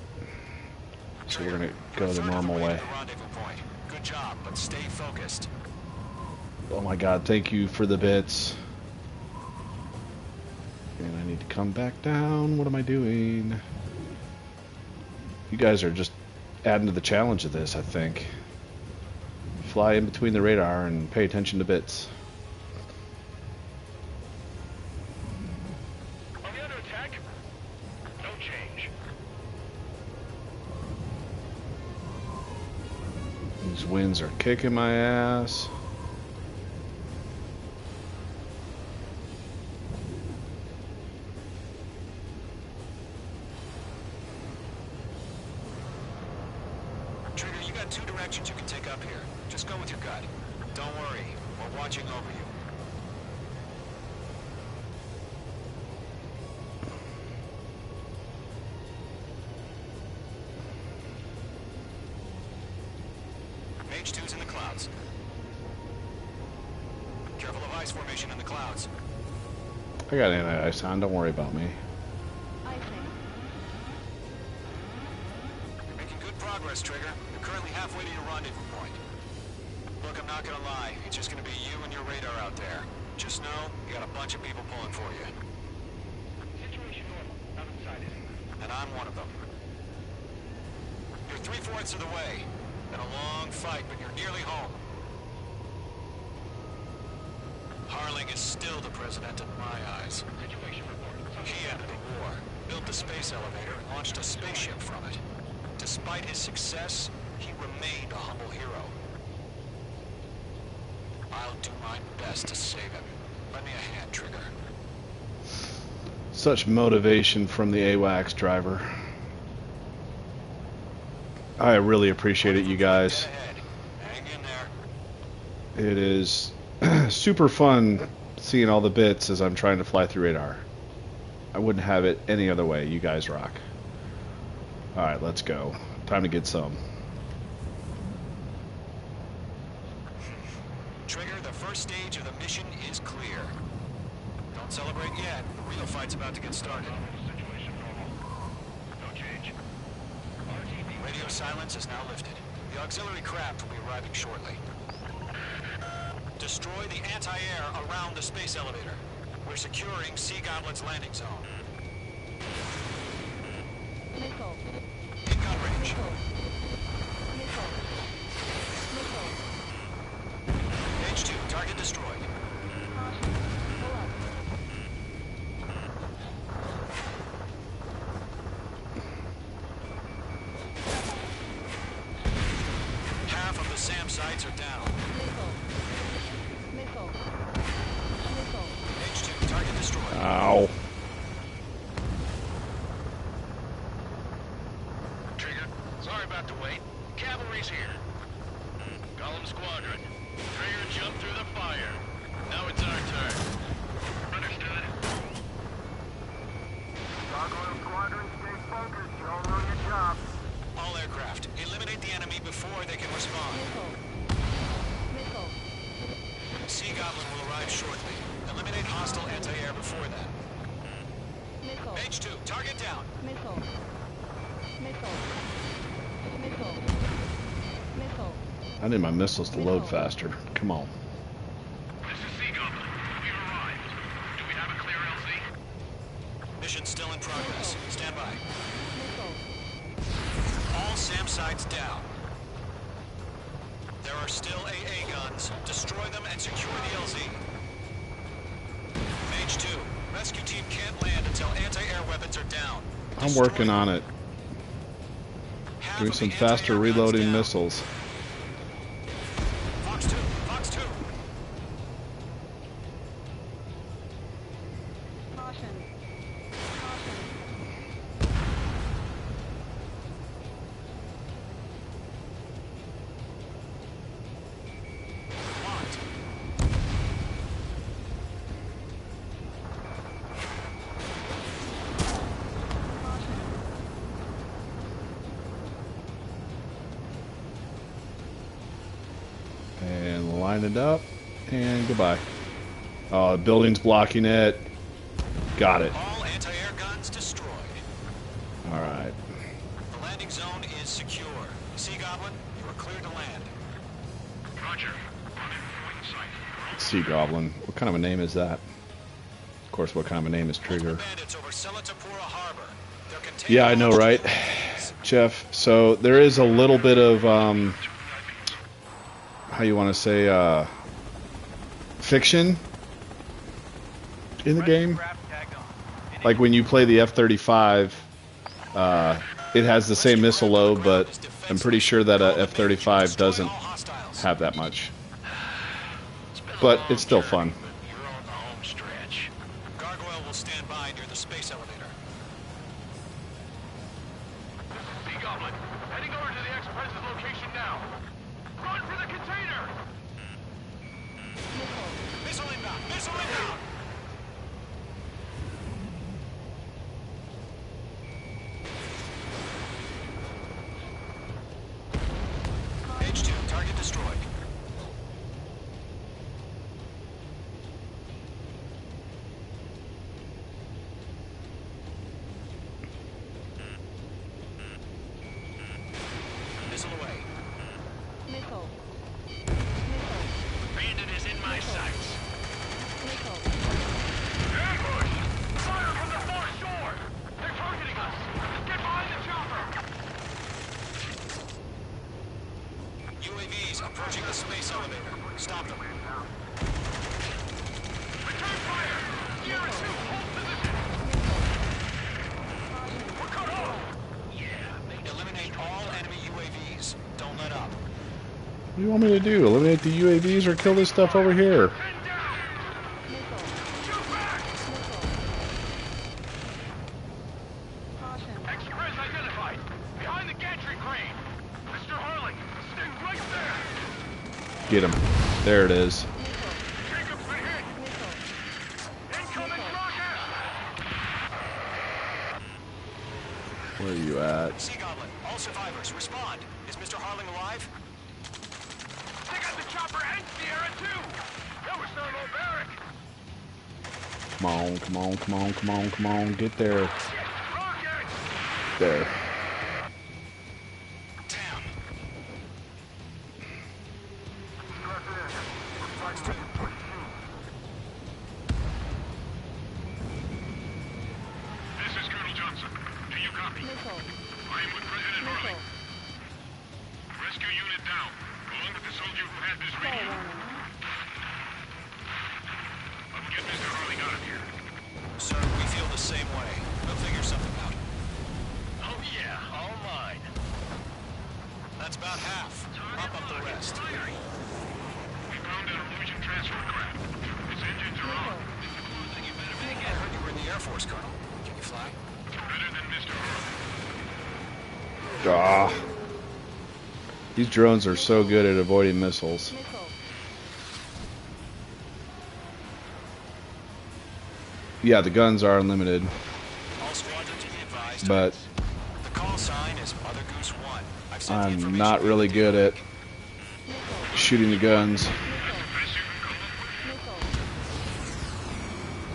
So we're going to go the normal way. Good job, but stay focused. Oh my god, thank you for the bits. And I need to come back down. What am I doing? You guys are just adding to the challenge of this, I think. Fly in between the radar and pay attention to bits. Are we under attack? No change. These winds are kicking my ass. Trigger, you got two directions you can take up here. Just go with your gut. Don't worry, we're watching over you. Mage 2's in the clouds. Careful of ice formation in the clouds. I got anti-ice on, don't worry about me. You're making good progress, Trigger. You're currently halfway to your rendezvous point. Look, I'm not gonna lie. It's just gonna be you and your radar out there. Just know, you got a bunch of people pulling for you. Situation normal. Not inside it. And I'm one of them. You're 3/4 of the way. Been a long fight, but you're nearly home. Harling is still the president in my eyes. Situation report. He ended the war, built the space elevator, and launched a spaceship from it. Despite his success, he remained a humble hero. I'll do my best to save him. Lend me a hand, Trigger. Such motivation from the AWACS driver. I really appreciate it, you guys. Hang in there. It is super fun seeing all the bits as I'm trying to fly through radar. I wouldn't have it any other way. You guys rock. Alright, let's go. Time to get some. Trigger, the first stage of the mission is clear. Don't celebrate yet. The real fight's about to get started. Situation normal. No change. Radio silence is now lifted. The auxiliary craft will be arriving shortly. Destroy the anti-air around the space elevator. We're securing Sea Goblin's landing zone. Missile. In gun range. Missile. H2, target destroyed. Caution. Pull up. Half of the SAM sites are down. Missile. Missile. H2, target destroyed. Ow. Trigger, sorry about the wait. Cavalry's here. Golem Squadron. Trigger jumped through the fire. Now it's our turn. Understood. Golem Squadron, stay focused. You all know your job. All aircraft, eliminate the enemy before they can respond. Missile. Sea Goblin will arrive shortly. Eliminate hostile anti-air before then. Missile. H2, target down. Missile. Missile. Missile. Missile. I need my missiles to load faster. Come on. This is Sea Goblin. We've arrived. Do we have a clear LZ? Mission still in progress. Stand by. Missile. All SAM sites down. There are still AA guns. Destroy them and secure the LZ. Mage 2, rescue team can't land until anti-air weapons are down. I'm working on it. Doing some faster reloading missiles. Fox 2, Fox 2. Caution. Caution. Locked. And line it up. And goodbye. Oh, the building's blocking it. Got it. All anti-air guns destroyed. secure. Sea Goblin, you are cleared to land. Roger. I'm in point sight. Sea Goblin. What kind of a name is that? Of course, what kind of a name is Trigger? Bandits over Selatapura Harbor. They're contained. Yeah, I know, right? Jeff, so there is a little bit of, how you want to say, fiction in the game. Like when you play the F-35, it has the same missile load, but I'm pretty sure that a F-35 doesn't have that much. But it's still fun. You're on the home stretch. Gargoyle will stand by near the space elevator. Sea Goblin, heading over to the Express's location now. Run for the container! Missile inbound! Missile inbound! H2, target destroyed. Missile away. Missile. Bandit is in my sights. Missile. Ambush! Fire from the far shore! They're targeting us! Get behind the chopper! UAVs approaching the space elevator. Stop them. Return fire! Sierra 2, hold position! We're cut off! Yeah, eliminate all enemy UAVs. Don't let up. What do you want me to do? Eliminate the UAVs or kill this stuff over here? Express identified! Behind the gantry crane! Mr. Harling, stick right there! Get him. There it is. Jacob's been hit! Incoming rocket! Where are you at? Sea Goblin, all survivors, respond. Is Mr. Harling alive? They got the chopper and Sierra 2! That was their little barrack! Come on, come on, come on, come on, come on. Get there. There. This is Colonel Johnson. Do you copy? I am with President Harling. Rescue unit down, along with the soldier who had this radio. Let's get Mr. Harling out of here. Sir, we feel the same way. We'll figure something out. Oh yeah, all mine. That's about half. Pop up the rest. We found an illusion transfer craft. Its engines are on. You better make it. I heard you were in the Air Force, Colonel. Can you fly? Better than Mr. Harling. Ah. These drones are so good at avoiding missiles. Yeah, the guns are unlimited. All squadrons be advised. But The call sign is Mother Goose 1. I've sent the I'm information. not really good at shooting the guns.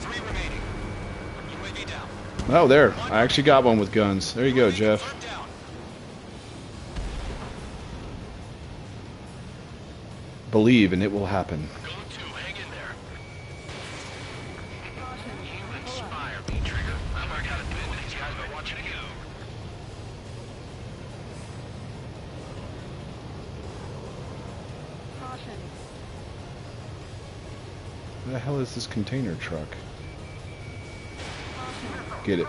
3 remaining. UAV down. Oh, there. I actually got one with guns. There you go, Jeff. Believe and it will happen. You inspire me, Trigger. I've already got a bit with these guys by watching you. Caution. Where the hell is this container truck? Get it.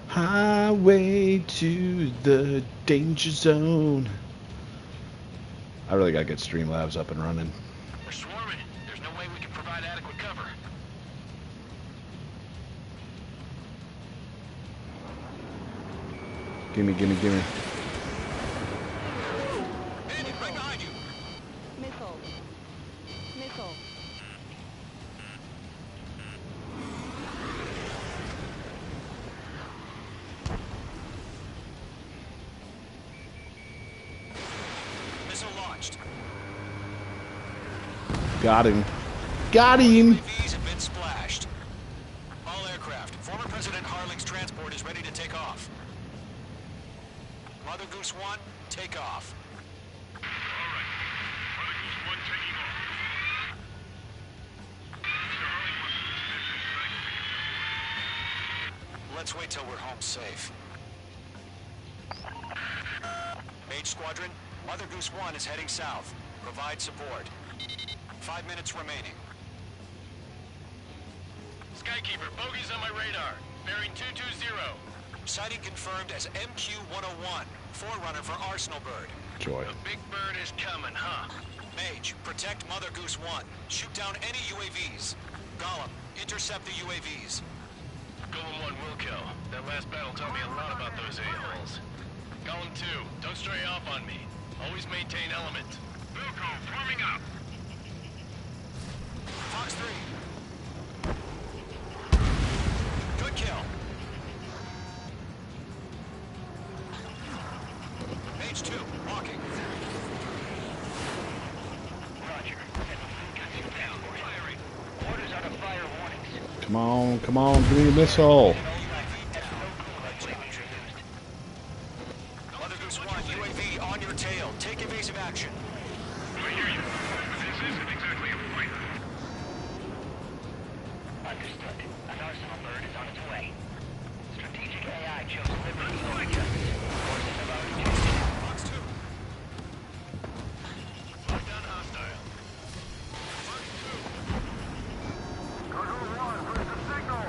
Highway to the danger zone. I really gotta get Streamlabs up and running. We're swarming. There's no way we can provide adequate cover. Gimme, gimme, gimme. Bandit, right behind you. Missile. Missile. Missile launched. Got him. Got him! UAVs have been splashed. All aircraft. Former President Harling's transport is ready to take off. Mother Goose 1, take off. Let's wait till we're home safe. Mage Squadron, Mother Goose 1 is heading south. Provide support. 5 minutes remaining. Skykeeper, bogey's on my radar. Bearing 220. Sighting confirmed as MQ-101, forerunner for Arsenal Bird. Joy. The big bird is coming, huh? Mage, protect Mother Goose 1. Shoot down any UAVs. Gollum, intercept the UAVs. Golem 1 will kill. That last battle taught me a lot about those a-holes. Golem 2, don't stray off on me. Always maintain element. Wilco, forming up. Fox 3. Good kill. Mage 2, walking. Roger. Got you down. Firing. Orders are to fire warnings. Come on, come on, give me the missile. Mother Goose 1, UAV on your tail. Take evasive action. I hear you. This isn't exactly a fight. Understood. An Arsenal Bird is on its way. Strategic AI chose liberty over justice. Forces about to change. Fox 2. Lockdown hostile. Cargo 1, where's the signal?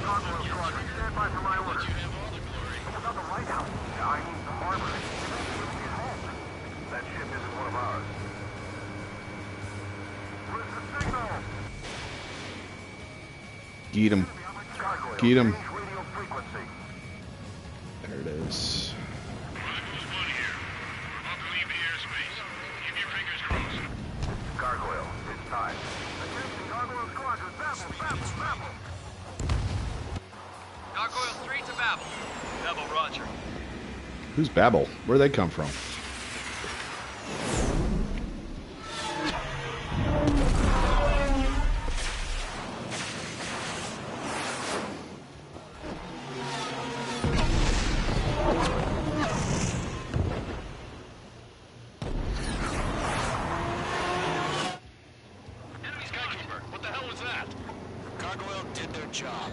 Cargo Squadron, stand by for my orders. You have all the glory. It's not the White House. I mean the harbor. Get home. That ship isn't one of ours. Where's the signal? Get him. Gargoyle, Get him. change radio frequency. There it is. Goose 1 here. We're about to leave the airspace. Keep your fingers crossed. Gargoyle, it's time. Attention, Gargoyle Squadron, babble. Gargoyle 3 to Babel. Babel, roger. Who's Babel? Where'd they come from? Enemy Skykeeper, what the hell was that? Gargoyle did their job.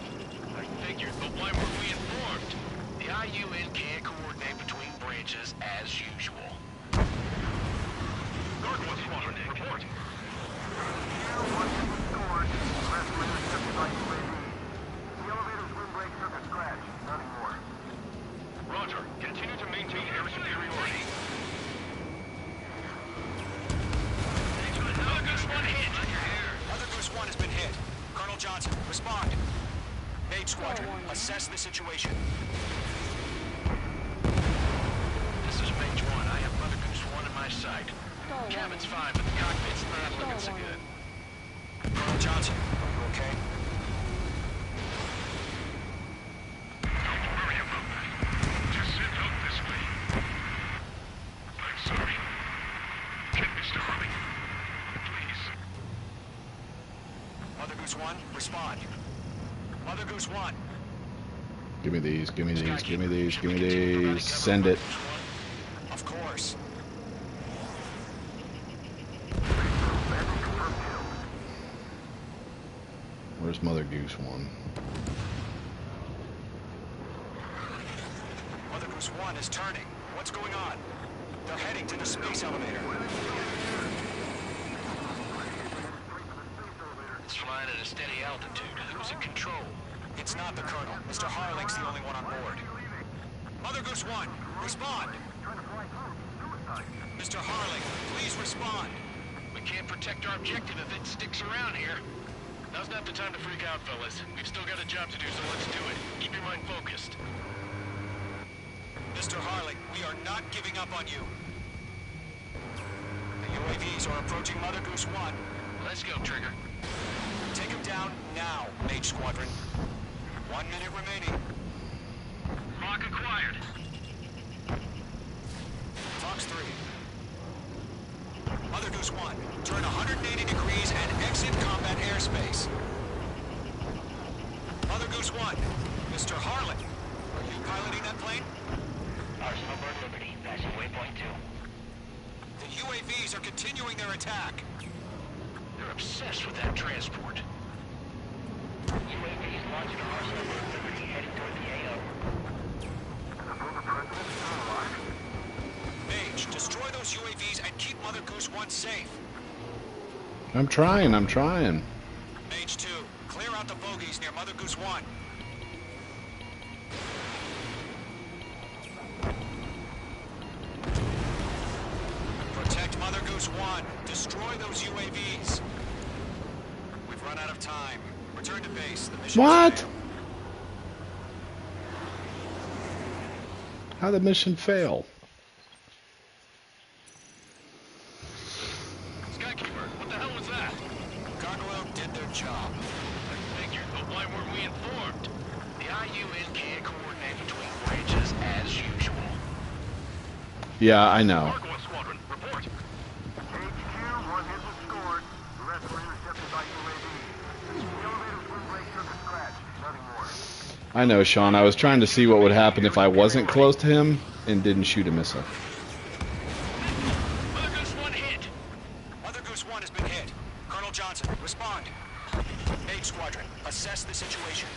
I figured, but why weren't we informed? The IUN can't coordinate between branches as usual. Gargoyle Squadron, report. Roger. Continue to maintain air superiority. Mother Goose 1 hit. Mother Goose 1 has been hit. Colonel Johnson, respond. Mage Squadron, assess the situation. This is Mage 1. I have Mother Goose 1 in my sight. Cabin's fine, but the cockpit's not looking so good. Colonel Johnson, are you okay? Don't worry about that. Just send out this way. I'm sorry. Get Mr. Harley. Please. Mother Goose 1, respond. Mother Goose 1. Give me these, give me these, give me these, give me these. Send it. Of course. Where's Mother Goose 1? Mother Goose 1 is turning. What's going on? They're heading to the space elevator. It's flying at a steady altitude. Who's in control? It's not the Colonel. Mr. Harling's the only one on board. Mother Goose 1, respond. Mr. Harling, please respond. We can't protect our objective if it sticks around here. Now's not the time to freak out, fellas. We've still got a job to do, so let's do it. Keep your mind focused. Mr. Harling, we are not giving up on you. The UAVs are approaching Mother Goose 1. Let's go, Trigger. Take him down now, Mage Squadron. 1 minute remaining. Lock acquired. Fox 3. Mother Goose 1, turn 180 degrees and exit combat airspace. Mother Goose 1, Mr. Harlan, are you piloting that plane? Arsenal Bird Liberty, passing waypoint 2. The UAVs are continuing their attack. They're obsessed with that transport. UAVs launching Arsenal Bird Liberty, heading toward the AO. Mage, destroy those UAVs and keep Mother Goose 1 safe. I'm trying. Mage 2, clear out the bogies near Mother Goose 1. Protect Mother Goose 1. Destroy those UAVs. We've run out of time. Return to base. The mission What? How'd the mission fail? Skykeeper, what the hell was that? Gargoyle did their job. I figured, but why weren't we informed? The IUN can't coordinate between branches as usual. Yeah, I know. Argo Squadron, report. HQ, 1 hit was scored. The rest were intercepted by UAV. The elevator's wind blade took a scratch. Nothing more. I know, Sean. I was trying to see what would happen if I wasn't close to him and didn't shoot a missile. Mother Goose 1 hit. Mother Goose 1 has been hit. Colonel Johnson, respond. Mage Squadron, assess the situation.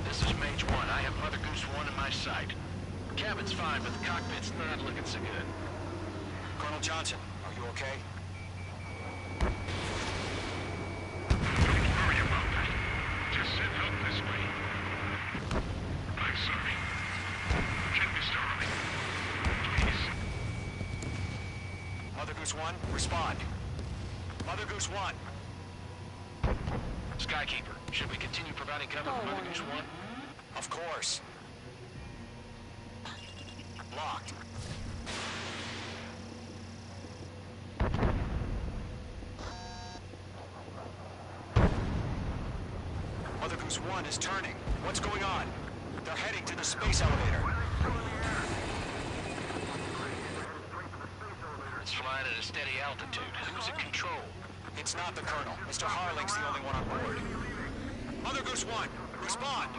This is Mage 1. I have Mother Goose 1 in my sight. Cabin's fine, but the cockpit's not looking so good. Colonel Johnson, are you okay? Don't worry about that. Just send help this way. I'm sorry. Get Mr. Harlan. Please. Mother Goose 1, respond. Mother Goose 1. Skykeeper, should we continue providing cover for Mother Goose 1? Of course. Locked. Mother Goose 1 is turning. What's going on? They're heading to the space elevator. It's flying at a steady altitude. Who's in control? It's not the Colonel. Mr. Harling's the only one on board. Mother Goose 1, respond.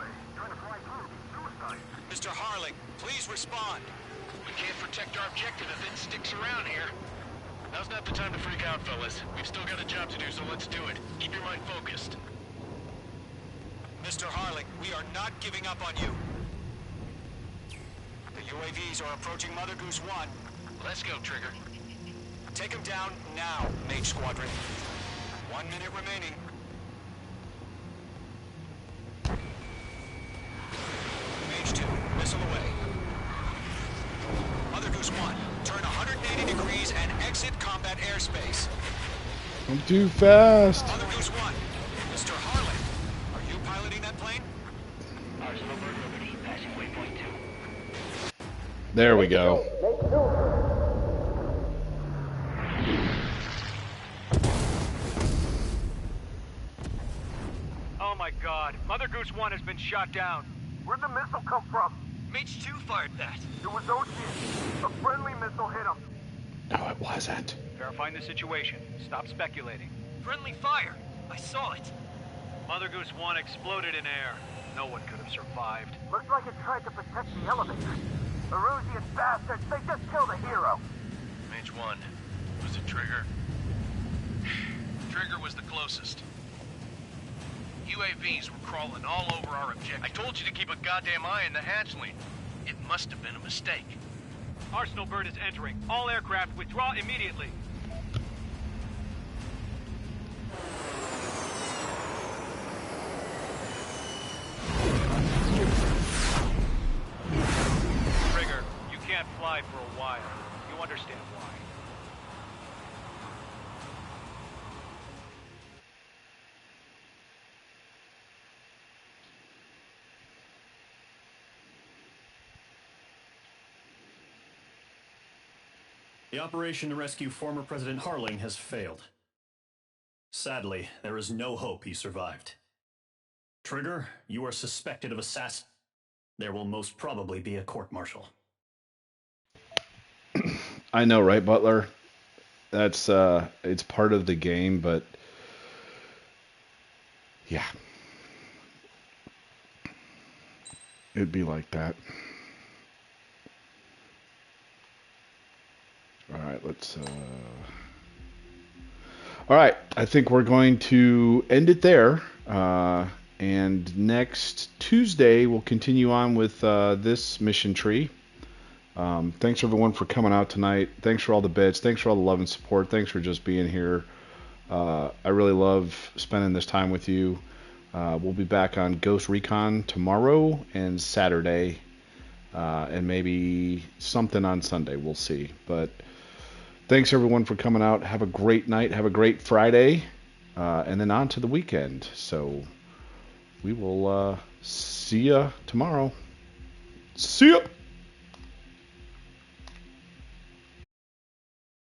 Mr. Harling, please respond. We can't protect our objective if it sticks around here. Now's not the time to freak out, fellas. We've still got a job to do, so let's do it. Keep your mind focused. Mr. Harling, we are not giving up on you. The UAVs are approaching Mother Goose 1. Let's go, Trigger. Take them down now, Mage Squadron. 1 minute remaining. Mage 2, missile away. Mother Goose 1, turn 180 degrees and exit combat airspace. I'm too fast. Mother Goose 1, Mr. Harlan, are you piloting that plane? Arsenal Bird Liberty, passing waypoint 2. There we go. Oh my god, Mother Goose 1 has been shot down. Where'd the missile come from? Mage 2 fired that. It was Ocean. A friendly missile hit him. No, it wasn't. Verifying the situation. Stop speculating. Friendly fire! I saw it! Mother Goose 1 exploded in air. No one could have survived. Looks like it tried to protect the elevator. Erusian bastards, they just killed a hero. Mage 1. Was it Trigger? Trigger was the closest. UAVs were crawling all over our objective. I told you to keep a goddamn eye on the hatchling. It must have been a mistake. Arsenal Bird is entering. All aircraft withdraw immediately. Trigger, you can't fly for a while. You understand why. The operation to rescue former President Harling has failed. Sadly, there is no hope he survived. Trigger, you are suspected of assassin. There will most probably be a court-martial. I know, right, Butler? That's it's part of the game, but yeah, it'd be like that. All right, let's. All right, I think we're going to end it there. And next Tuesday, we'll continue on with this mission tree. Thanks, everyone, for coming out tonight. Thanks for all the bits. Thanks for all the love and support. Thanks for just being here. I really love spending this time with you. We'll be back on Ghost Recon tomorrow and Saturday, and maybe something on Sunday. We'll see. But thanks, everyone, for coming out. Have a great night. Have a great Friday, and then on to the weekend. So we will see you tomorrow. See ya!